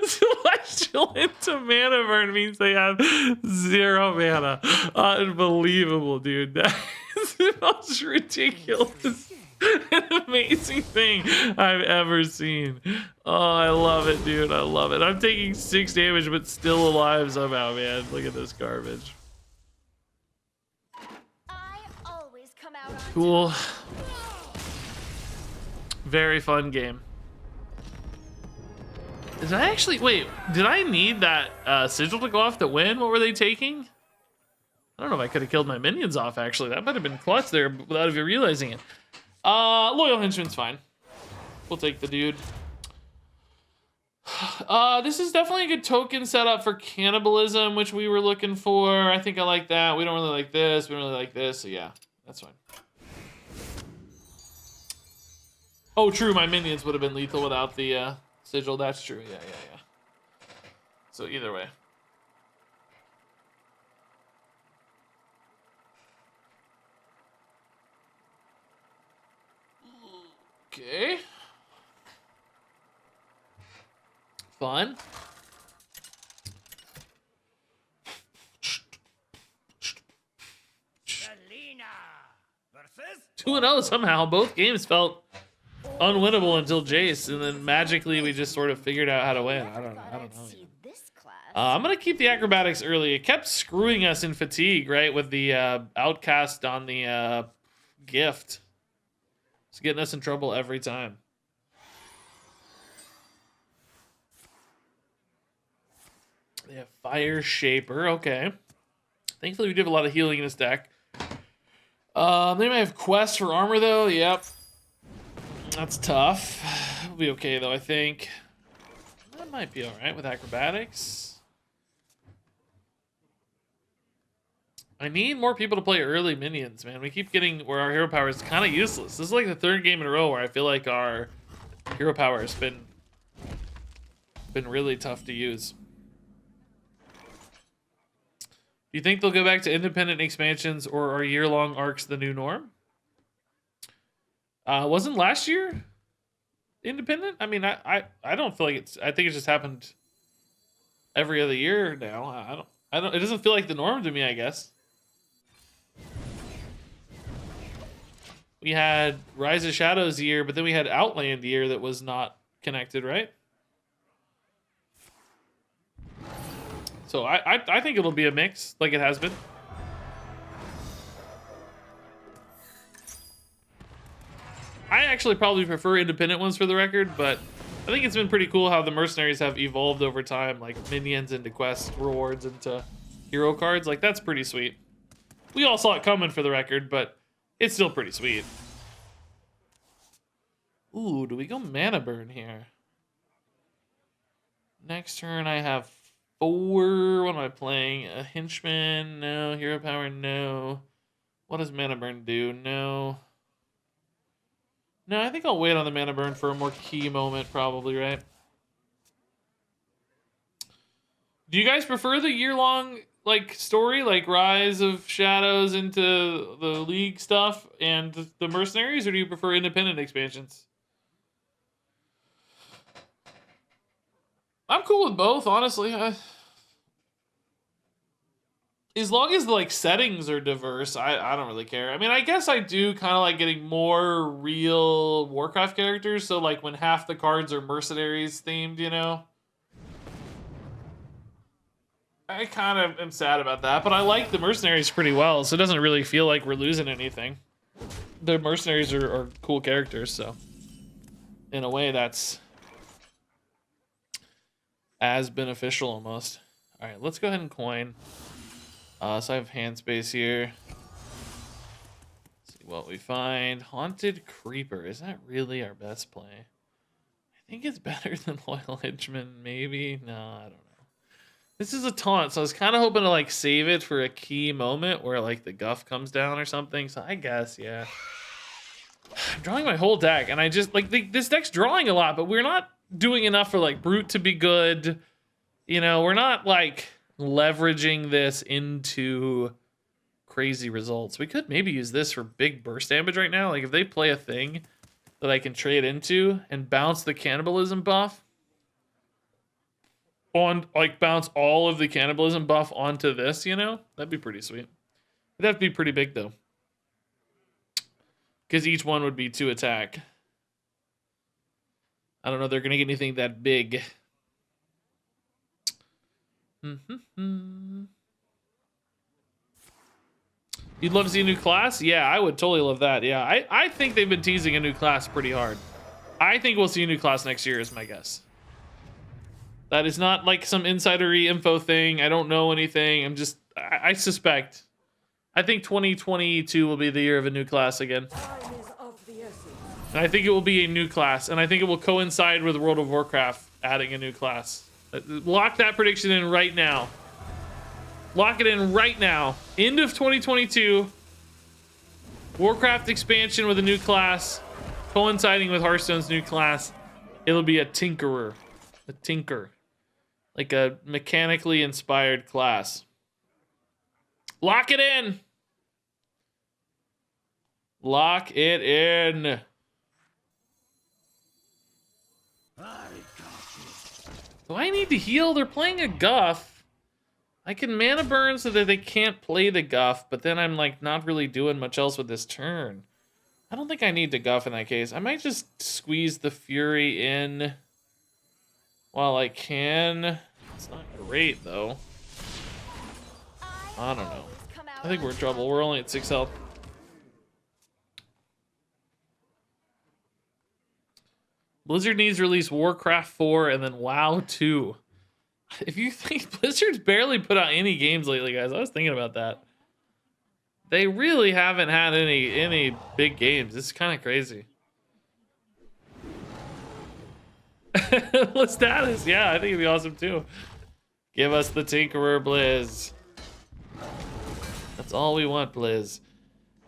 Celestial into mana burn means they have 0 mana. Unbelievable, dude. That is the most ridiculous and amazing thing I've ever seen. Oh, I love it, dude. I love it. I'm taking 6 damage, but still alive somehow, man. Look at this garbage. Cool. Very fun game. Did I actually, wait, did I need that sigil to go off to win? What were they taking? I don't know if I could have killed my minions off, actually. That might have been clutch there without even realizing it. Loyal Henchman's fine. We'll take the dude. This is definitely a good token setup for Cannibalism, which we were looking for. I think I like that. We don't really like this. We don't really like this. So yeah, that's fine. Oh, true. My minions would have been lethal without the sigil. That's true. Yeah. So either way. Okay. Fun. Selena versus 2-0 somehow. Both games felt unwinnable until Jace, and then magically we just sort of figured out how to win. I don't know. I'm gonna keep the acrobatics early. It kept screwing us in fatigue, right, with the outcast on the gift. It's getting us in trouble every time. They have Fire Shaper. Okay. Thankfully, we do have a lot of healing in this deck. They might have Quest for armor, though. Yep. That's tough. We'll be okay, though, I think. That might be all right with acrobatics. I need more people to play early minions, man. We keep getting where our hero power is kind of useless. This is like the 3rd game in a row where I feel like our hero power has been really tough to use. Do you think they'll go back to independent expansions, or are year-long arcs the new norm? Wasn't last year independent? I mean, I don't feel like it's. I think it just happened every other year now. I don't. It doesn't feel like the norm to me, I guess. We had Rise of Shadows year, but then we had Outland year that was not connected, right? So I think it'll be a mix like it has been. I actually probably prefer independent ones for the record, but I think it's been pretty cool how the mercenaries have evolved over time, like minions into quest rewards into hero cards. Like, that's pretty sweet. We all saw it coming for the record, but it's still pretty sweet. Ooh, do we go mana burn here? Next turn I have 4. What am I playing? A henchman? No. Hero power? No. What does mana burn do? No. No, I think I'll wait on the mana burn for a more key moment, probably, right? Do you guys prefer the year-long, like, story, like Rise of Shadows into the League stuff and the Mercenaries, or do you prefer independent expansions? I'm cool with both, honestly. As long as the, like, settings are diverse, I don't really care. I mean, I guess I do kind of like getting more real Warcraft characters, so, like, when half the cards are mercenaries themed, you know? I kind of am sad about that, but I like the mercenaries pretty well, so it doesn't really feel like we're losing anything. The mercenaries are cool characters, so in a way that's as beneficial almost. All right, let's go ahead and coin. So I have hand space here. Let's see what we find. Haunted Creeper. Is that really our best play? I think it's better than Loyal Henchman, maybe. No, I don't know. This is a taunt, so I was kind of hoping to like save it for a key moment where like the guff comes down or something. So I guess, yeah. I'm drawing my whole deck, and I just like this deck's drawing a lot, but we're not doing enough for like Brute to be good. You know, we're not like leveraging this into crazy results. We could maybe use this for big burst damage right now. Like if they play a thing that I can trade into and bounce the Cannibalism buff on, like bounce all of the Cannibalism buff onto this, you know, that'd be pretty sweet. It'd have to be pretty big though, because each one would be 2 attack. I don't know if they're gonna get anything that big. You'd love to see a new class? Yeah, I would totally love that. Yeah, I think they've been teasing a new class pretty hard. I think we'll see a new class next year is my guess. That is not like some insidery info thing. I don't know anything. I suspect. I think 2022 will be the year of a new class again. And I think it will be a new class. And I think it will coincide with World of Warcraft adding a new class. Lock that prediction in right now. Lock it in right now. End of 2022. Warcraft expansion with a new class. Coinciding with Hearthstone's new class. It'll be a Tinkerer. A Tinker. Like a mechanically inspired class. Lock it in. Lock it in. Do I need to heal? They're playing a Guff. I can mana burn so that they can't play the Guff, but then I'm like not really doing much else with this turn. I don't think I need to Guff in that case. I might just squeeze the Fury in while I can. It's not great though. I don't know. I think we're in trouble. We're only at 6 health. Blizzard needs to release Warcraft 4 and then WoW 2. If you think Blizzard's barely put out any games lately, guys, I was thinking about that. They really haven't had any big games. It's kind of crazy. The status, yeah, I think it'd be awesome too. Give us the Tinkerer, Blizz. That's all we want, Blizz.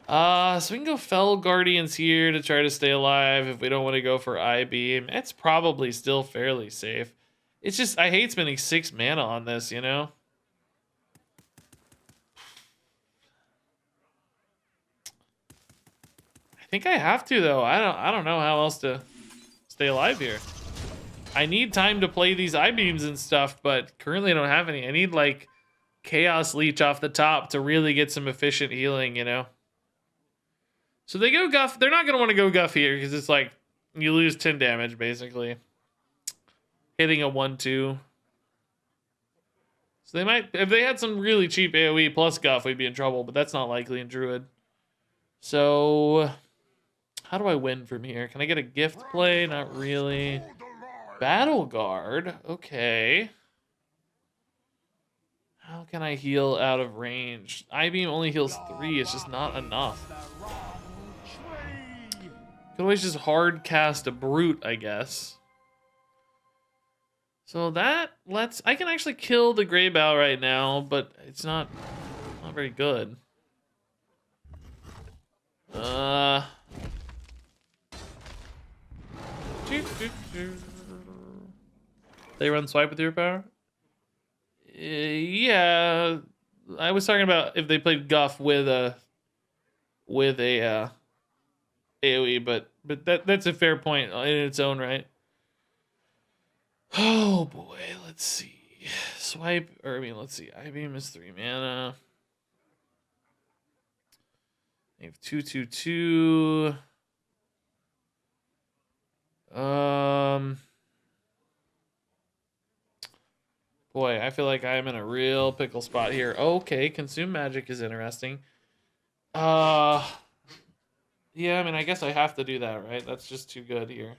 So we can go Fell Guardians here to try to stay alive if we don't want to go for I-Beam. It's probably still fairly safe. It's just, I hate spending 6 mana on this, you know? I think I have to, though. I don't know how else to stay alive here. I need time to play these I-Beams and stuff, but currently I don't have any. I need, like, Chaos Leech off the top to really get some efficient healing, you know? So they go Guff. They're not going to want to go Guff here because it's like you lose 10 damage, basically. Hitting a 1-2. So they might, if they had some really cheap AoE plus Guff, we'd be in trouble, but that's not likely in Druid. So, how do I win from here? Can I get a gift play? Not really. Battle Guard, okay. How can I heal out of range? I-Beam only heals 3, it's just not enough. Could always just hard cast a Brute, I guess. So that lets... I can actually kill the Greybow right now, but it's not very good. They run swipe with your power? Yeah. I was talking about if they played Guff with a AoE, but that's a fair point in its own right. Oh boy, let's see. Swipe, or I mean, let's see. I-Beam is 3 mana. I have 2/2/2. Boy, I feel like I'm in a real pickle spot here. Okay, consume magic is interesting. Yeah, I mean, I guess I have to do that, right? That's just too good here.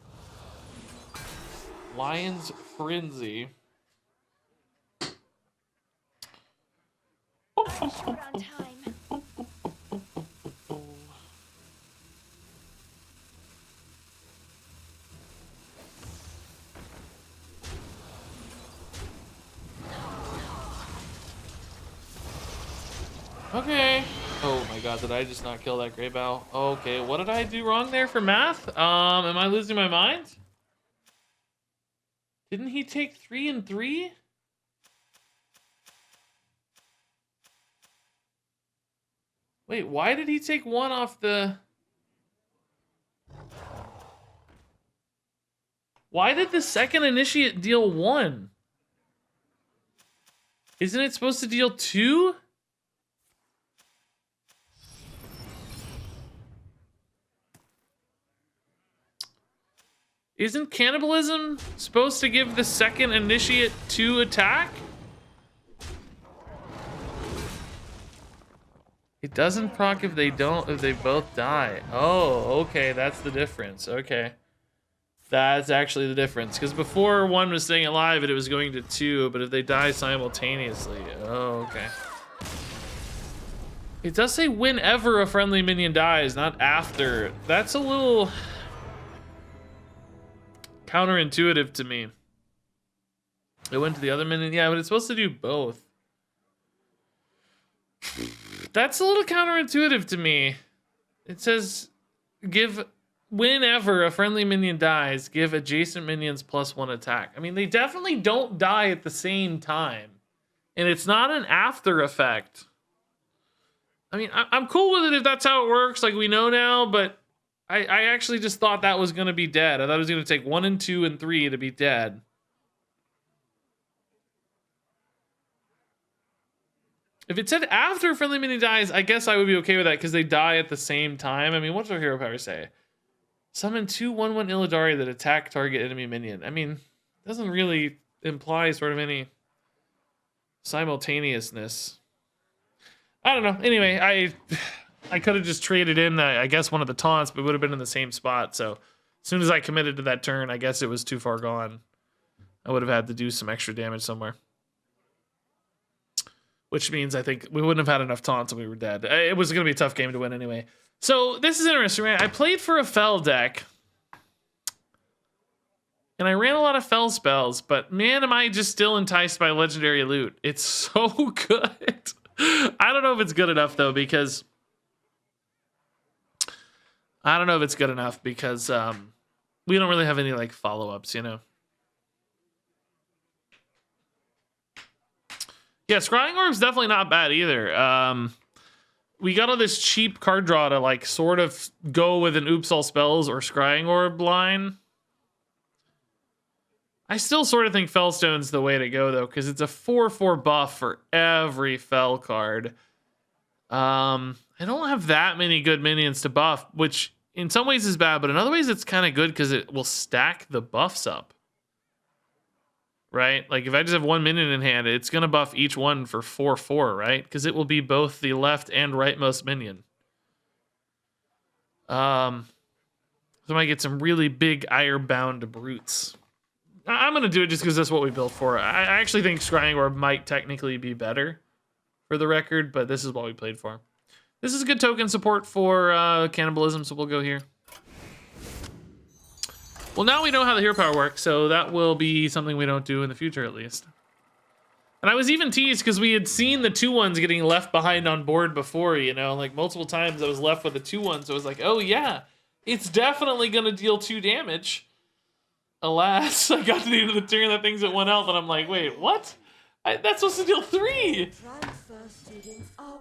Lion's Frenzy. Short on time. Okay. Oh my god, did I just not kill that Greybow? Okay, what did I do wrong there for math? Am I losing my mind? Didn't he take 3 and 3? Wait, why did he take 1 off the... Why did the second initiate deal 1? Isn't it supposed to deal 2? Isn't Cannibalism supposed to give the second initiate 2 attack? It doesn't proc if they both die. Oh, okay, that's the difference. Okay. That's actually the difference. Because before 1 was staying alive and it was going to 2, but if they die simultaneously. Oh, okay. It does say whenever a friendly minion dies, not after. That's a little counterintuitive to me. It went to the other minion. Yeah, but it's supposed to do both. That's a little counterintuitive to me. It says give whenever a friendly minion dies, give adjacent minions +1 attack. I mean, they definitely don't die at the same time. And it's not an after effect. I mean, I'm cool with it if that's how it works, like we know now, but I actually just thought that was going to be dead. I thought it was going to take 1 and 2 and 3 to be dead. If it said after a friendly minion dies, I guess I would be okay with that because they die at the same time. I mean, what's our hero power say? Summon 2 1/1 Illidari that attack target enemy minion. I mean, it doesn't really imply sort of any simultaneousness. I don't know. Anyway, I could have just traded in, I guess, one of the taunts, but would have been in the same spot. So as soon as I committed to that turn, I guess it was too far gone. I would have had to do some extra damage somewhere. Which means I think we wouldn't have had enough taunts and we were dead. It was going to be a tough game to win anyway. So this is interesting, right? I played for a Fel deck. And I ran a lot of Fel spells, but man, am I just still enticed by legendary loot. It's so good. I don't know if it's good enough, though, because... we don't really have any, like, follow-ups, you know? Yeah, Scrying Orb's definitely not bad either. We got all this cheap card draw to, like, sort of go with an Oops All Spells or Scrying Orb line. I still sort of think Fellstone's the way to go, though, because it's a 4/4 buff for every Fel card. I don't have that many good minions to buff, which in some ways is bad, but in other ways it's kind of good because it will stack the buffs up. right? Like if I just have 1 minion in hand, it's gonna buff each one for 4/4, right? Because it will be both the left and rightmost minion. So I might get some really big ire-bound brutes. I'm gonna do it just because that's what we built for. I actually think Scrying Orb might technically be better, for the record, but this is what we played for. This is good token support for Cannibalism, so we'll go here. Well, now we know how the hero power works, so that will be something we don't do in the future, at least. And I was even teased because we had seen the 2/1s getting left behind on board before, you know, like multiple times I was left with the 2/1, so I was like, oh yeah, it's definitely gonna deal 2 damage. Alas, I got to the end of the turn, that thing's at 1 health, and I'm like, wait, what? That's supposed to deal 3!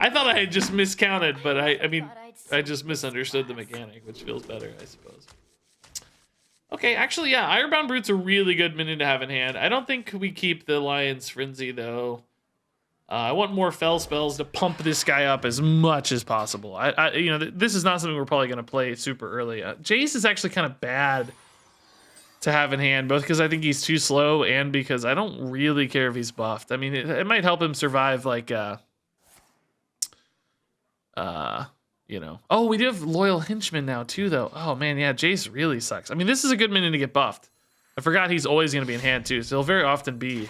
I thought I had just miscounted, but I mean, I just misunderstood the mechanic, which feels better, I suppose. Okay, actually, yeah, Irebound Brute's a really good minion to have in hand. I don't think we keep the Lion's Frenzy, though. I want more Fell spells to pump this guy up as much as possible. You know, this is not something we're probably going to play super early. Jace is actually kind of bad to have in hand, both because I think he's too slow and because I don't really care if he's buffed. I mean, it might help him survive, like, you know. Oh, we do have Loyal Henchman now, too, though. Oh, man, yeah, Jace really sucks. I mean, this is a good minion to get buffed. I forgot he's always going to be in hand, too, so he'll very often be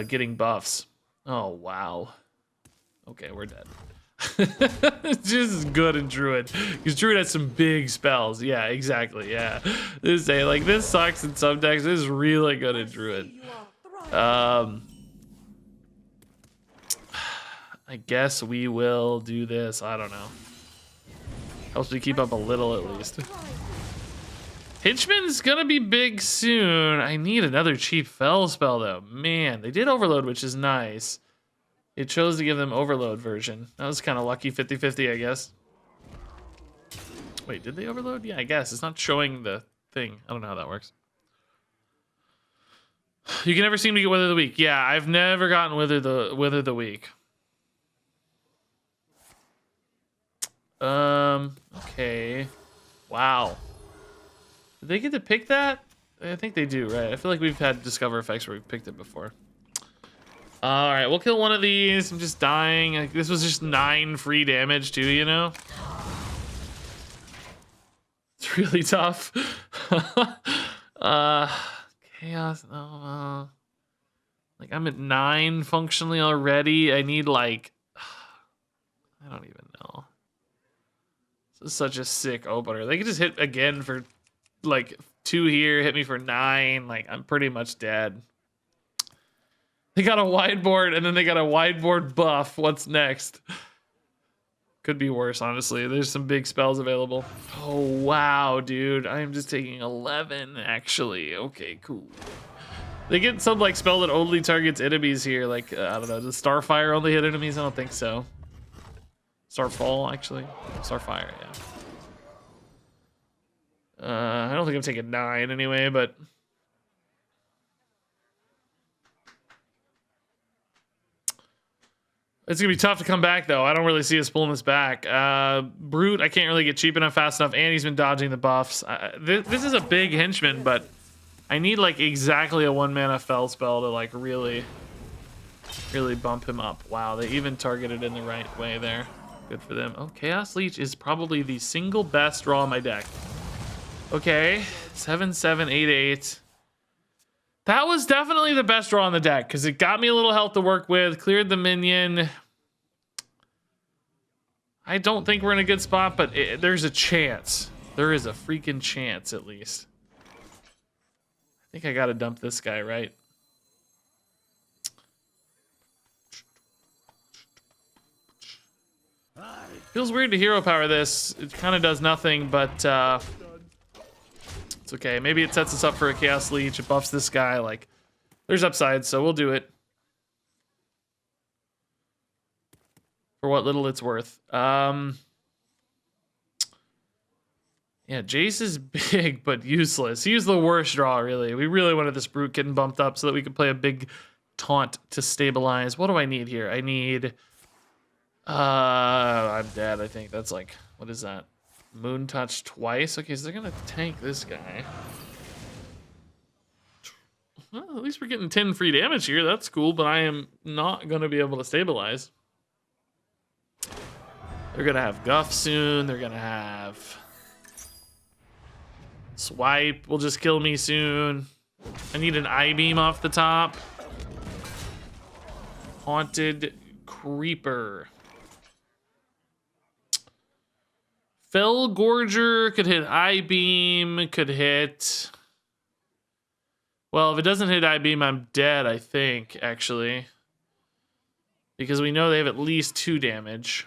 getting buffs. Oh, wow. Okay, we're dead. It's just good in Druid, because Druid has some big spells. Yeah, exactly, yeah. This sucks in some decks. This is really good in Druid. I guess we will do this. I don't know. Helps me keep up a little at least. Henchman's gonna be big soon. I need another cheap Fell spell though. Man, they did Overload, which is nice. It chose to give them Overload version. That was kind of lucky, 50-50, I guess. Wait, did they Overload? Yeah, I guess. It's not showing the thing. I don't know how that works. You can never seem to get Wither the Weak. Yeah, I've never gotten Wither the Weak. Okay. Wow. Did they get to pick that? I think they do, right? I feel like we've had Discover effects where we've picked it before. Alright, we'll kill one of these. I'm just dying. Like, this was just 9 free damage too, you know? It's really tough. Chaos, no. Like, I'm at 9 functionally already. I need, like... I don't even know. This is such a sick opener. They could just hit again for, like, 2 here, hit me for 9. Like, I'm pretty much dead. They got a wideboard, and then they got a wideboard buff. What's next? Could be worse, honestly. There's some big spells available. Oh, wow, dude. I'm just taking 11, actually. Okay, cool. They get some, like, spell that only targets enemies here. Like, I don't know. Does Starfire only hit enemies? I don't think so. Starfall, actually. Starfire, yeah. I don't think I'm taking 9 anyway, but... It's going to be tough to come back, though. I don't really see us pulling this back. Brute, I can't really get cheap enough fast enough, and he's been dodging the buffs. This is a big henchman, but I need, like, exactly a 1-mana Fell spell to, like, really bump him up. Wow, they even targeted in the right way there. Good for them. Oh, Chaos Leech is probably the single best draw in my deck. Okay, 7/7, 8/8. That was definitely the best draw in the deck because it got me a little health to work with, cleared the minion. I don't think we're in a good spot, but there's a chance. There is a freaking chance, at least. I think I gotta dump this guy, right? Feels weird to hero power this. It kind of does nothing, but it's okay. Maybe it sets us up for a Chaos Leech. It buffs this guy. Like, there's upsides, so we'll do it. For what little it's worth. Yeah, Jace is big, but useless. He's the worst draw, really. We really wanted this Brute getting bumped up so that we could play a big taunt to stabilize. What do I need here? I need... I'm dead, I think. That's like... What is that? Moon Touch twice? Okay, so they're gonna tank this guy. Well, at least we're getting 10 free damage here. That's cool, but I am not going to be able to stabilize. They're going to have Guff soon. They're going to have Swipe will just kill me soon. I need an I-beam off the top. Haunted Creeper. Fell Gorger could hit I-beam, could hit... Well, if it doesn't hit I-beam, I'm dead, I think, actually. Because we know they have at least 2 damage.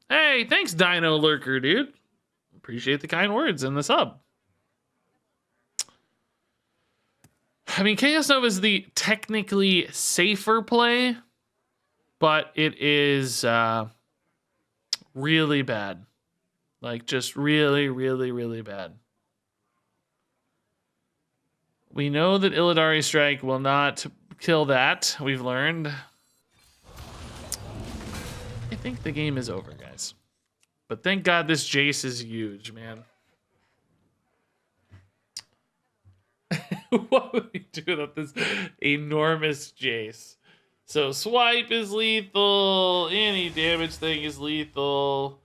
Hey, thanks, Dino Lurker, dude. Appreciate the kind words in the sub. I mean, Chaos Nova is the technically safer play, but it is really bad. Like, just really, really, really bad. We know that Illidari Strike will not kill that. We've learned. I think the game is over, guys. But thank God this Jace is huge, man. What would we do with this enormous Jace? So Swipe is lethal. Any damage thing is lethal.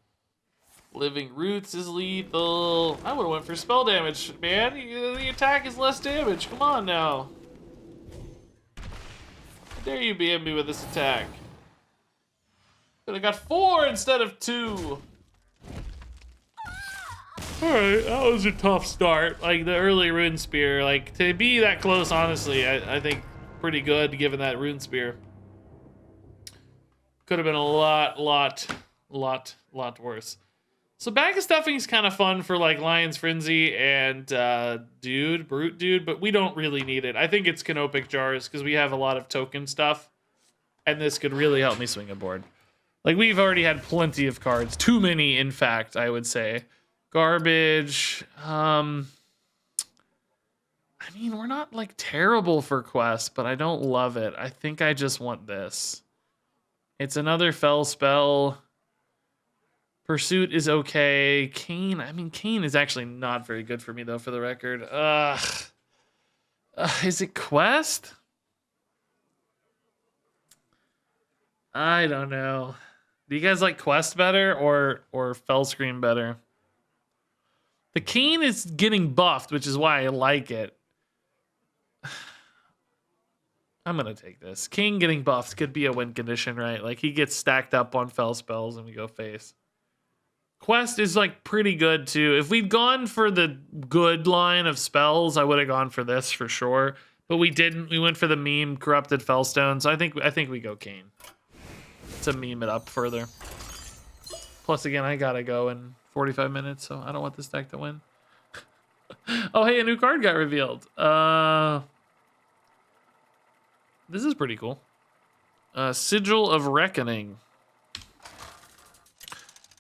Living Roots is lethal. I would have went for spell damage, man. The attack is less damage. Come on now. How dare you BM me with this attack? But I got 4 instead of 2. Alright, that was a tough start. Like, the early Rune Spear. Like, to be that close, honestly, I think pretty good given that Rune Spear. Could have been a lot worse. So bag of stuffing is kind of fun for like Lion's Frenzy and Brute Dude, but we don't really need it. I think it's Canopic Jars because we have a lot of token stuff, and this could really help me swing a board. Like, we've already had plenty of cards. Too many, in fact, I would say. Garbage. I mean, we're not like terrible for quests, but I don't love it. I think I just want this. It's another Fell spell. Pursuit is okay. Kane, I mean, Kane is actually not very good for me, though, for the record. Is it Quest? I don't know. Do you guys like Quest better or Fell Scream better? The Kane is getting buffed, which is why I like it. I'm going to take this. King getting buffed could be a win condition, right? Like, he gets stacked up on Fell spells and we go face. Quest is like pretty good too. If we'd gone for the good line of spells, I would have gone for this for sure. But we didn't. We went for the meme Corrupted Fellstone. So I think we go Kane to meme it up further. Plus, again, I gotta go in 45 minutes, so I don't want this deck to win. Oh, hey, a new card got revealed. This is pretty cool. Sigil of Reckoning.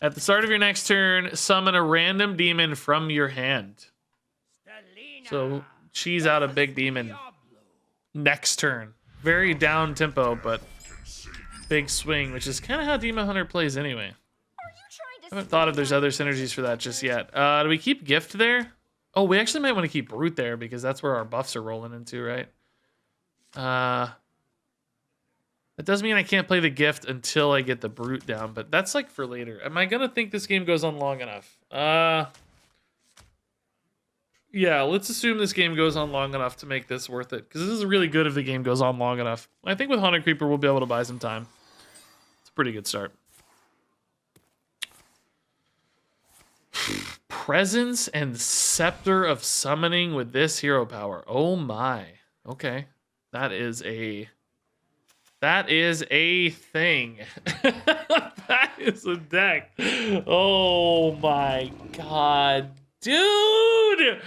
At the start of your next turn, summon a random demon from your hand. So, cheese out a big demon. Next turn. Very down tempo, but big swing, which is kind of how Demon Hunter plays anyway. I haven't thought if there's other synergies for that just yet. Do we keep Gift there? Oh, we actually might want to keep Brute there because that's where our buffs are rolling into, right? That does mean I can't play the Gift until I get the Brute down, but that's like for later. Am I gonna think this game goes on long enough? Yeah, let's assume this game goes on long enough to make this worth it, because this is really good if the game goes on long enough. I think with Haunted Creeper we'll be able to buy some time. It's a pretty good start. Presence and Scepter of Summoning with this hero power. Oh my. Okay. That is a thing. That is a deck. Oh my god. Dude!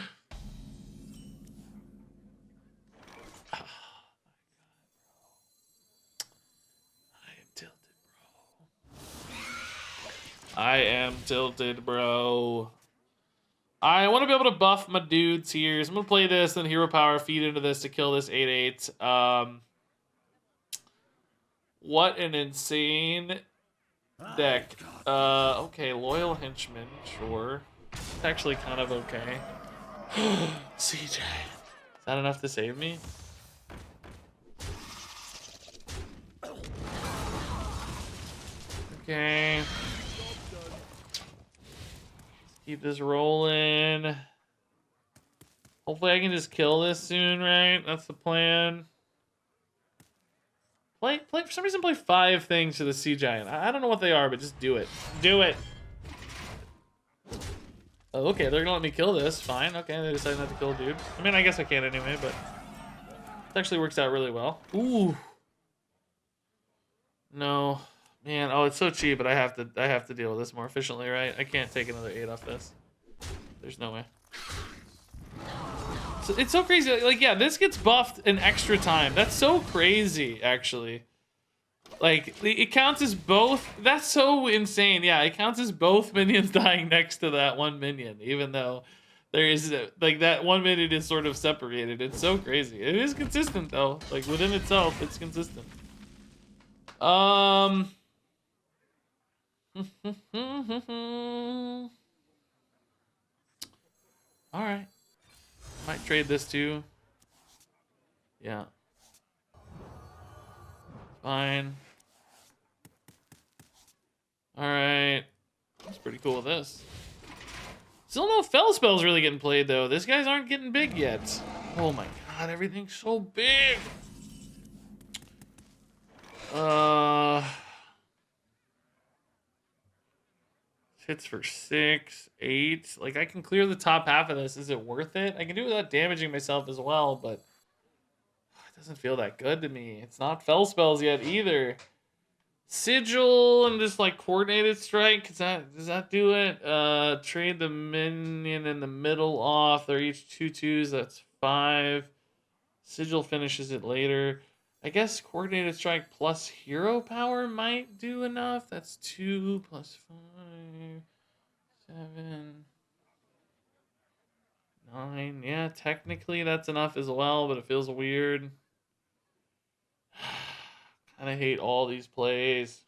I am tilted, bro. I want to be able to buff my dudes here. So I'm going to play this, then hero power, feed into this to kill this 8/8. What an insane deck. Okay, Loyal Henchman, sure. It's actually kind of okay. CJ. Is that enough to save me? Okay. Keep this rolling. Hopefully I can just kill this soon, right? That's the plan. Play for some reason play 5 things to the Sea Giant. I don't know what they are, but just do it. Do it. Oh, okay, they're gonna let me kill this. Fine. Okay, they decided not to kill a dude. I mean, I guess I can anyway, but it actually works out really well. Ooh. No. Man, oh, it's so cheap, but I have to deal with this more efficiently, right? I can't take another 8 off this. There's no way. So it's so crazy. Like, yeah, this gets buffed an extra time. That's so crazy, actually. Like, it counts as both. That's so insane. Yeah, it counts as both minions dying next to that one minion, even though there is, like, that one minion is sort of separated. It's so crazy. It is consistent, though. Like, within itself, it's consistent. All right. Might trade this too. Yeah. Fine. All right. That's pretty cool with this. Still no fell spells really getting played though. These guys aren't getting big yet. Oh my god, everything's so big. Hits for 6, 8. Like, I can clear the top half of this. Is it worth it? I can do it without damaging myself as well, but it doesn't feel that good to me. It's not fell spells yet either. Sigil and just like coordinated strike. Does that do it? Trade the minion in the middle off. They're each 2/2s. That's 5. Sigil finishes it later. I guess coordinated strike plus hero power might do enough. That's 2 plus 5, 7, 9. Yeah, technically that's enough as well, but it feels weird. Kind of hate all these plays.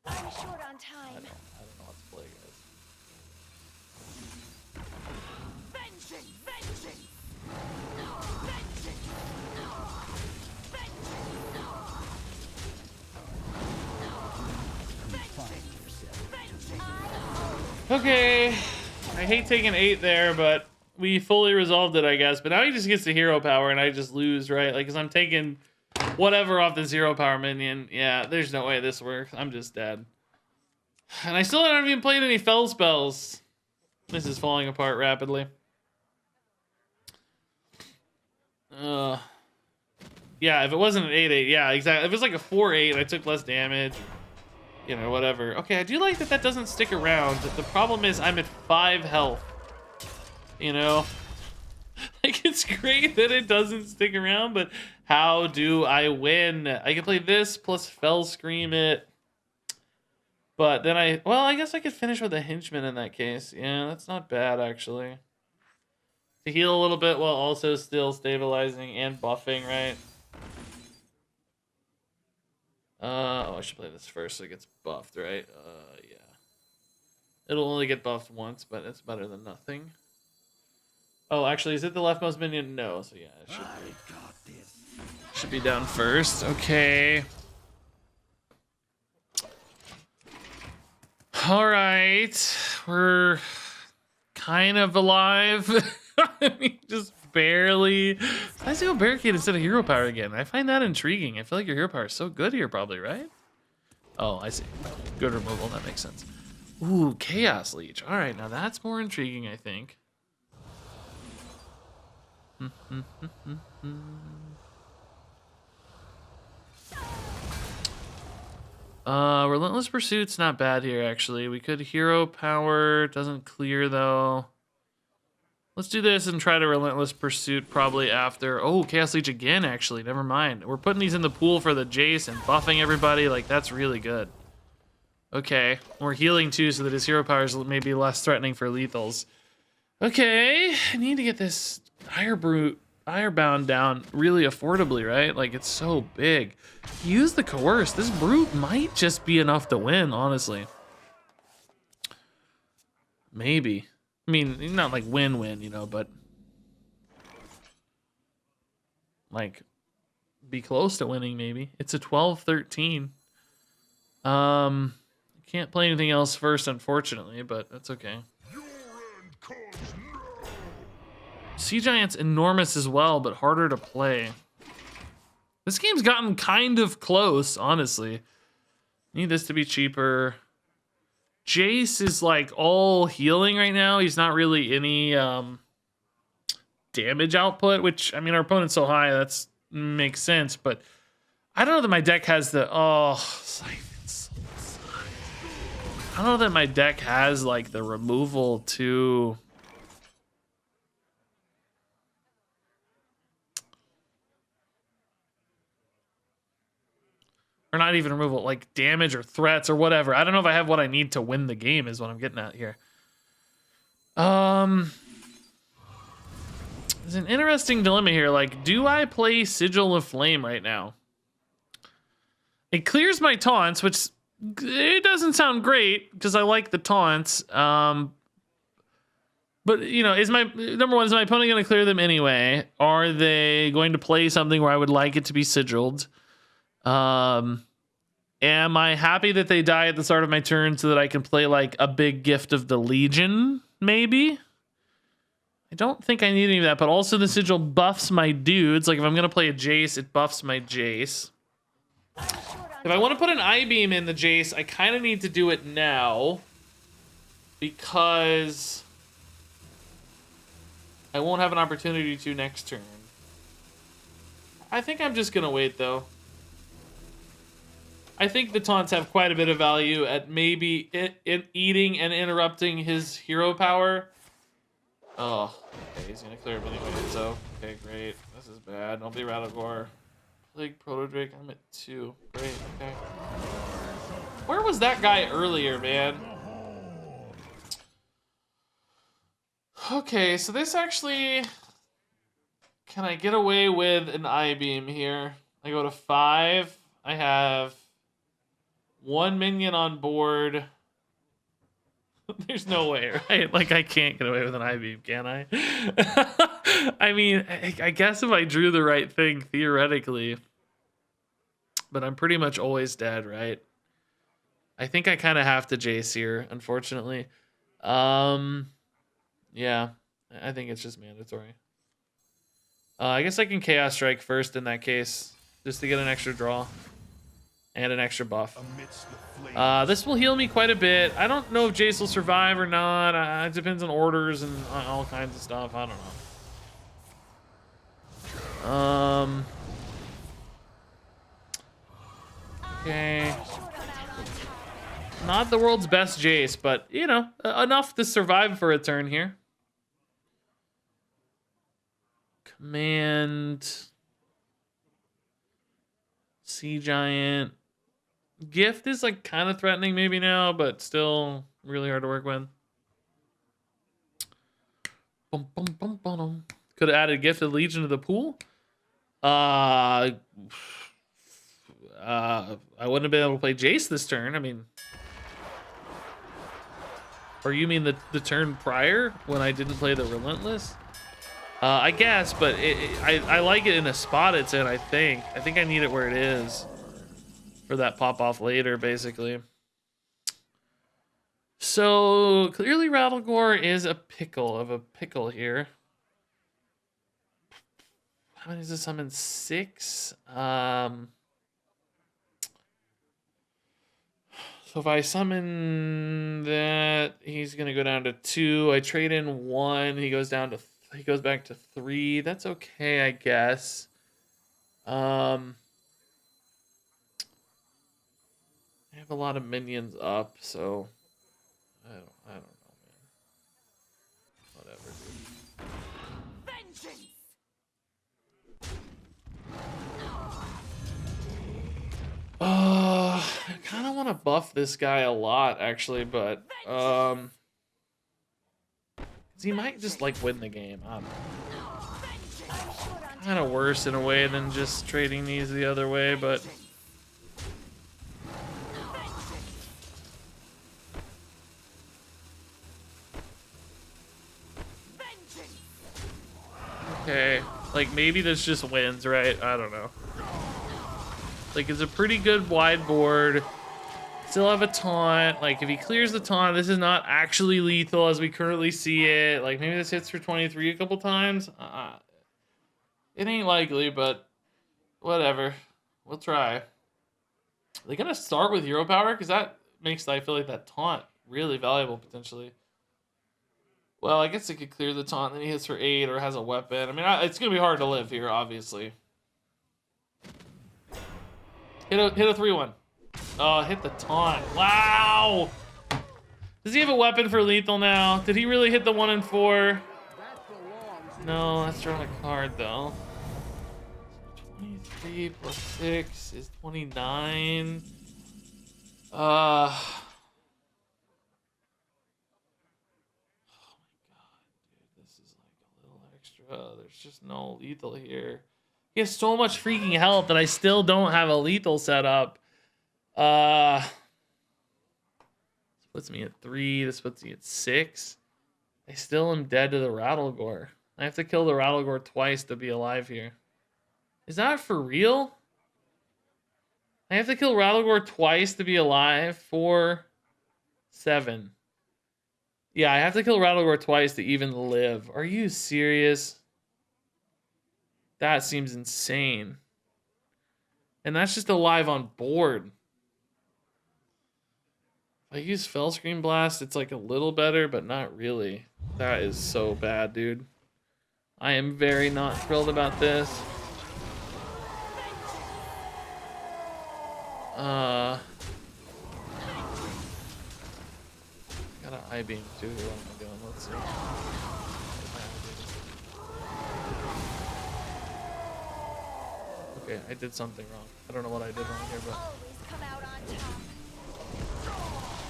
I'm short on time. I don't know what to play, guys. Vengeance! Vengeance! Vengeance! Okay, I hate taking 8 there, but we fully resolved it, I guess. But now he just gets the hero power, and I just lose, right? Like, because I'm taking whatever off this hero power minion. Yeah, there's no way this works. I'm just dead. And I still haven't even played any fell spells. This is falling apart rapidly. Yeah, if it wasn't an 8/8, yeah, exactly. If it was like a 4/8, I took less damage. You know, whatever. Okay, I do like that that doesn't stick around. The problem is I'm at 5 health. You know? Like, it's great that it doesn't stick around, but how do I win? I can play this plus Fell Scream it. But then well, I guess I could finish with a henchman in that case. Yeah, that's not bad, actually. To heal a little bit while also still stabilizing and buffing, right? Oh, I should play this first so it gets buffed, right? Yeah. It'll only get buffed once, but it's better than nothing. Oh, actually, is it the leftmost minion? No, so yeah, it should be down first. Okay. All right. We're kind of alive. I mean, just barely. I see a barricade instead of hero power again. I find that intriguing. I feel like your hero power is so good here, probably, right? Oh, I see. Good removal. That makes sense. Ooh, Chaos Leech. All right, now that's more intriguing, I think. Relentless Pursuit's not bad here, actually. We could hero power. Doesn't clear, though. Let's do this and try to Relentless Pursuit probably after. Oh, Chaos Leech again, actually. Never mind. We're putting these in the pool for the Jace and buffing everybody. Like, that's really good. Okay. We're healing, too, so that his hero power is maybe less threatening for lethals. Okay. I need to get this Iron Firebound down really affordably, right? Like, it's so big. Use the Coerce. This Brute might just be enough to win, honestly. Maybe. I mean, not like win-win, you know, but like be close to winning maybe. It's a 12-13. Can't play anything else first, unfortunately, but that's okay. Sea Giant's enormous as well, but harder to play. This game's gotten kind of close, honestly. Need this to be cheaper. Jace is like all healing right now. He's not really any damage output, which, I mean, our opponent's so high, that's makes sense, but I don't know that my deck has the Siphon's so I don't know that my deck has like the removal to or not even removal, like damage or threats or whatever. I don't know if I have what I need to win the game is what I'm getting at here. There's an interesting dilemma here. Like, do I play Sigil of Flame right now? It clears my taunts, which it doesn't sound great because I like the taunts. But you know, is my number one, is my opponent going to clear them anyway? Are they going to play something where I would like it to be sigiled? Am I happy that they die at the start of my turn so that I can play like a big Gift of the Legion? Maybe. I don't think I need any of that, but also the Sigil buffs my dudes. Like if I'm gonna play a Jace, it buffs my Jace. If I want to put an I-Beam in the Jace, I kind of need to do it now because I won't have an opportunity to next turn. I think I'm just gonna wait though. I think the taunts have quite a bit of value at maybe eating and interrupting his hero power. Oh, okay, he's gonna clear him anyway, so, okay, great. This is bad. Don't be Rattlegore. Plague Protodrake, I'm at 2. Great, okay. Where was that guy earlier, man? Okay, so this actually... Can I get away with an I-Beam here? I go to 5. I have 1 minion on board. There's no way, right? Like, I can't get away with an I-Beam, can I? I mean, I guess if I drew the right thing, theoretically. But I'm pretty much always dead, right? I think I kind of have to Jace here, unfortunately. Yeah, I think it's just mandatory. I guess I can Chaos Strike first in that case, just to get an extra draw. And an extra buff. This will heal me quite a bit. I don't know if Jace will survive or not. It depends on orders and all kinds of stuff. I don't know. Okay. Not the world's best Jace, but, you know, enough to survive for a turn here. Command. Sea Giant. Gift is like kind of threatening maybe now, but still really hard to work with. Could have added Gift of the Legion to the pool. I wouldn't have been able to play Jace this turn. I mean, or you mean the turn prior when I didn't play the Relentless? I guess, but I like it in a spot it's in. I think I need it where it is. For that pop off later, basically. So clearly Rattlegore is a pickle here. How many does this summon? 6? So if I summon that, he's gonna go down to 2. I trade in 1, he goes down to he goes back to 3. That's okay, I guess. I have a lot of minions up, so I don't know, man. Whatever, Vengeance! I kind of want to buff this guy a lot, actually, but 'cause he might just like win the game. I don't know. kind of worse in a way than just trading these the other way, but okay, like maybe this just wins, right? I don't know. Like it's a pretty good wide board. Still have a taunt. Like if he clears the taunt, this is not actually lethal as we currently see it. Like maybe this hits for 23 a couple times. It ain't likely, but whatever. We'll try. They gonna start with hero power because that makes I feel like that taunt really valuable potentially. Well, I guess it could clear the taunt, then he hits for 8 or has a weapon. I mean, it's gonna be hard to live here, obviously. Hit a 3-1. Oh, hit the taunt. Wow. Does he have a weapon for lethal now? Did he really hit the 1 and 4? No, that's drawing a card though. 23 plus 6 is 29. Oh my god, dude, this is like a little extra. There's just no lethal here. He has so much freaking health that I still don't have a lethal set up. This puts me at 3. This puts me at 6. I still am dead to the Rattlegore. I have to kill the Rattlegore twice to be alive here. Is that for real? I have to kill Rattlegore twice to be alive? 4, 7. Yeah, I have to kill Rattlegore twice to even live. Are you serious? That seems insane. And that's just alive on board. If I use Fell Screen Blast, it's like a little better, but not really. That is so bad, dude. I am very not thrilled about this. Got an I-beam too. What am I doing? Let's see. Okay, I did something wrong. I don't know what I did wrong here, but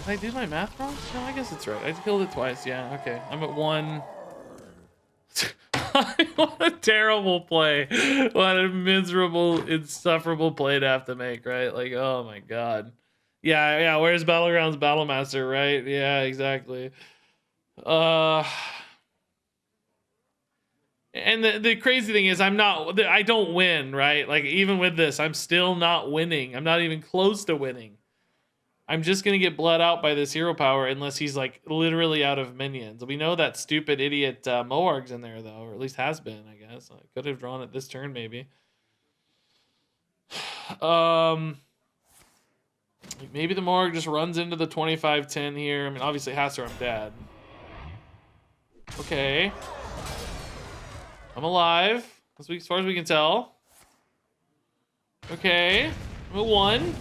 did I do my math wrong? No, I guess it's right. I killed it twice. Yeah, okay. I'm at 1. What a terrible play. What a miserable, insufferable play to have to make, right? Like, oh my god. Yeah, where's Battlegrounds Battlemaster, right? Yeah, exactly. And the crazy thing is I don't win, right? Like, even with this, I'm still not winning. I'm not even close to winning. I'm just going to get bled out by this hero power unless he's, like, literally out of minions. We know that stupid idiot Moarg's in there, though. Or at least has been, I guess. I could have drawn it this turn, maybe. Maybe the Moarg just runs into the 25-10 here. I mean, obviously it has to or I'm dead. Okay. I'm alive. As far as we can tell. Okay. I'm at 1.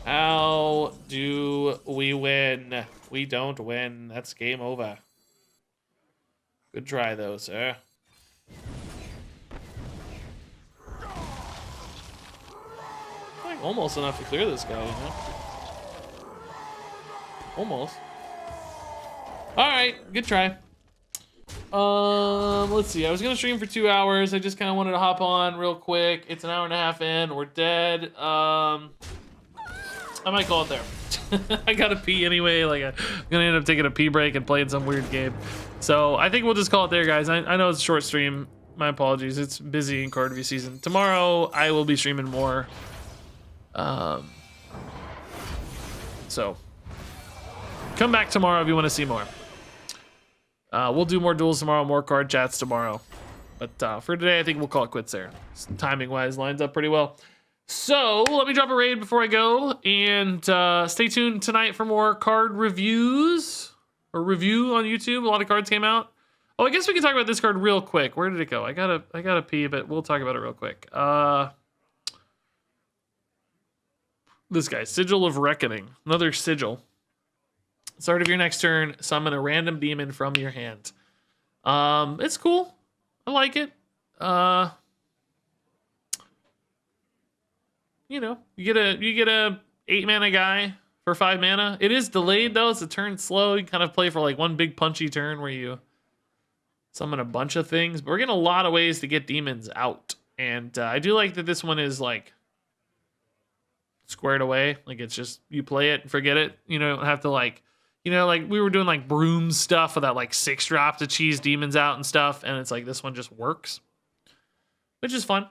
How do we win? We don't win. That's game over. Good try, though, sir. Like almost enough to clear this guy, you know? Almost. Alright, good try. Let's see. I was gonna stream for 2 hours. I just kind of wanted to hop on real quick. It's an hour and a half in. We're dead. I might call it there. I gotta pee anyway. Like, I'm gonna end up taking a pee break and playing some weird game. So I think we'll just call it there, guys. I know it's a short stream. My apologies. It's busy in card review season. Tomorrow I will be streaming more. So come back tomorrow if you want to see more. We'll do more duels tomorrow, more card chats tomorrow. But for today, I think we'll call it quits there. Timing-wise, lines up pretty well. So let me drop a raid before I go, and stay tuned tonight for more card reviews or review on YouTube. A lot of cards came out. Oh, I guess we can talk about this card real quick. Where did it go? I gotta pee, but we'll talk about it real quick. This guy, Sigil of Reckoning, another sigil. Start of your next turn, summon a random demon from your hand. It's cool. I like it. You know, you get a 8 mana guy for 5 mana. It is delayed though. It's a turn slow. You kind of play for like one big punchy turn where you summon a bunch of things, but we're getting a lot of ways to get demons out. And I do like that this one is like squared away. Like it's just, you play it and forget it. You don't have to like, like we were doing like broom stuff with that like 6-drop to cheese demons out and stuff. And it's like, this one just works, which is fun.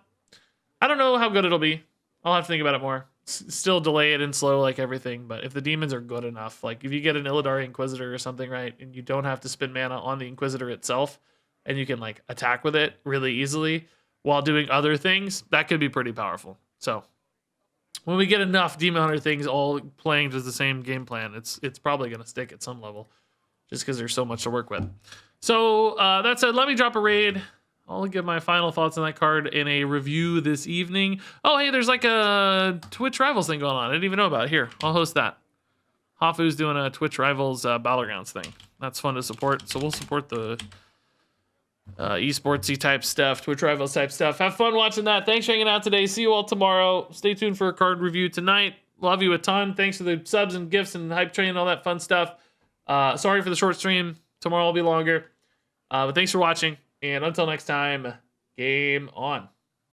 I don't know how good it'll be. I'll have to think about it more. Still delay it and slow like everything, but if the demons are good enough, like if you get an Illidari Inquisitor or something, right, and you don't have to spend mana on the Inquisitor itself, and you can like attack with it really easily while doing other things, that could be pretty powerful. So when we get enough Demon Hunter things all playing just the same game plan, it's probably going to stick at some level just because there's so much to work with. So that said, let me drop a raid. I'll give my final thoughts on that card in a review this evening. Oh, hey, there's like a Twitch Rivals thing going on. I didn't even know about it. Here, I'll host that. Hafu's doing a Twitch Rivals Battlegrounds thing. That's fun to support. So we'll support the esportsy type stuff, Twitch Rivals type stuff. Have fun watching that. Thanks for hanging out today. See you all tomorrow. Stay tuned for a card review tonight. Love you a ton. Thanks for the subs and gifts and hype train and all that fun stuff. Sorry for the short stream. Tomorrow will be longer. But thanks for watching. And until next time, game on.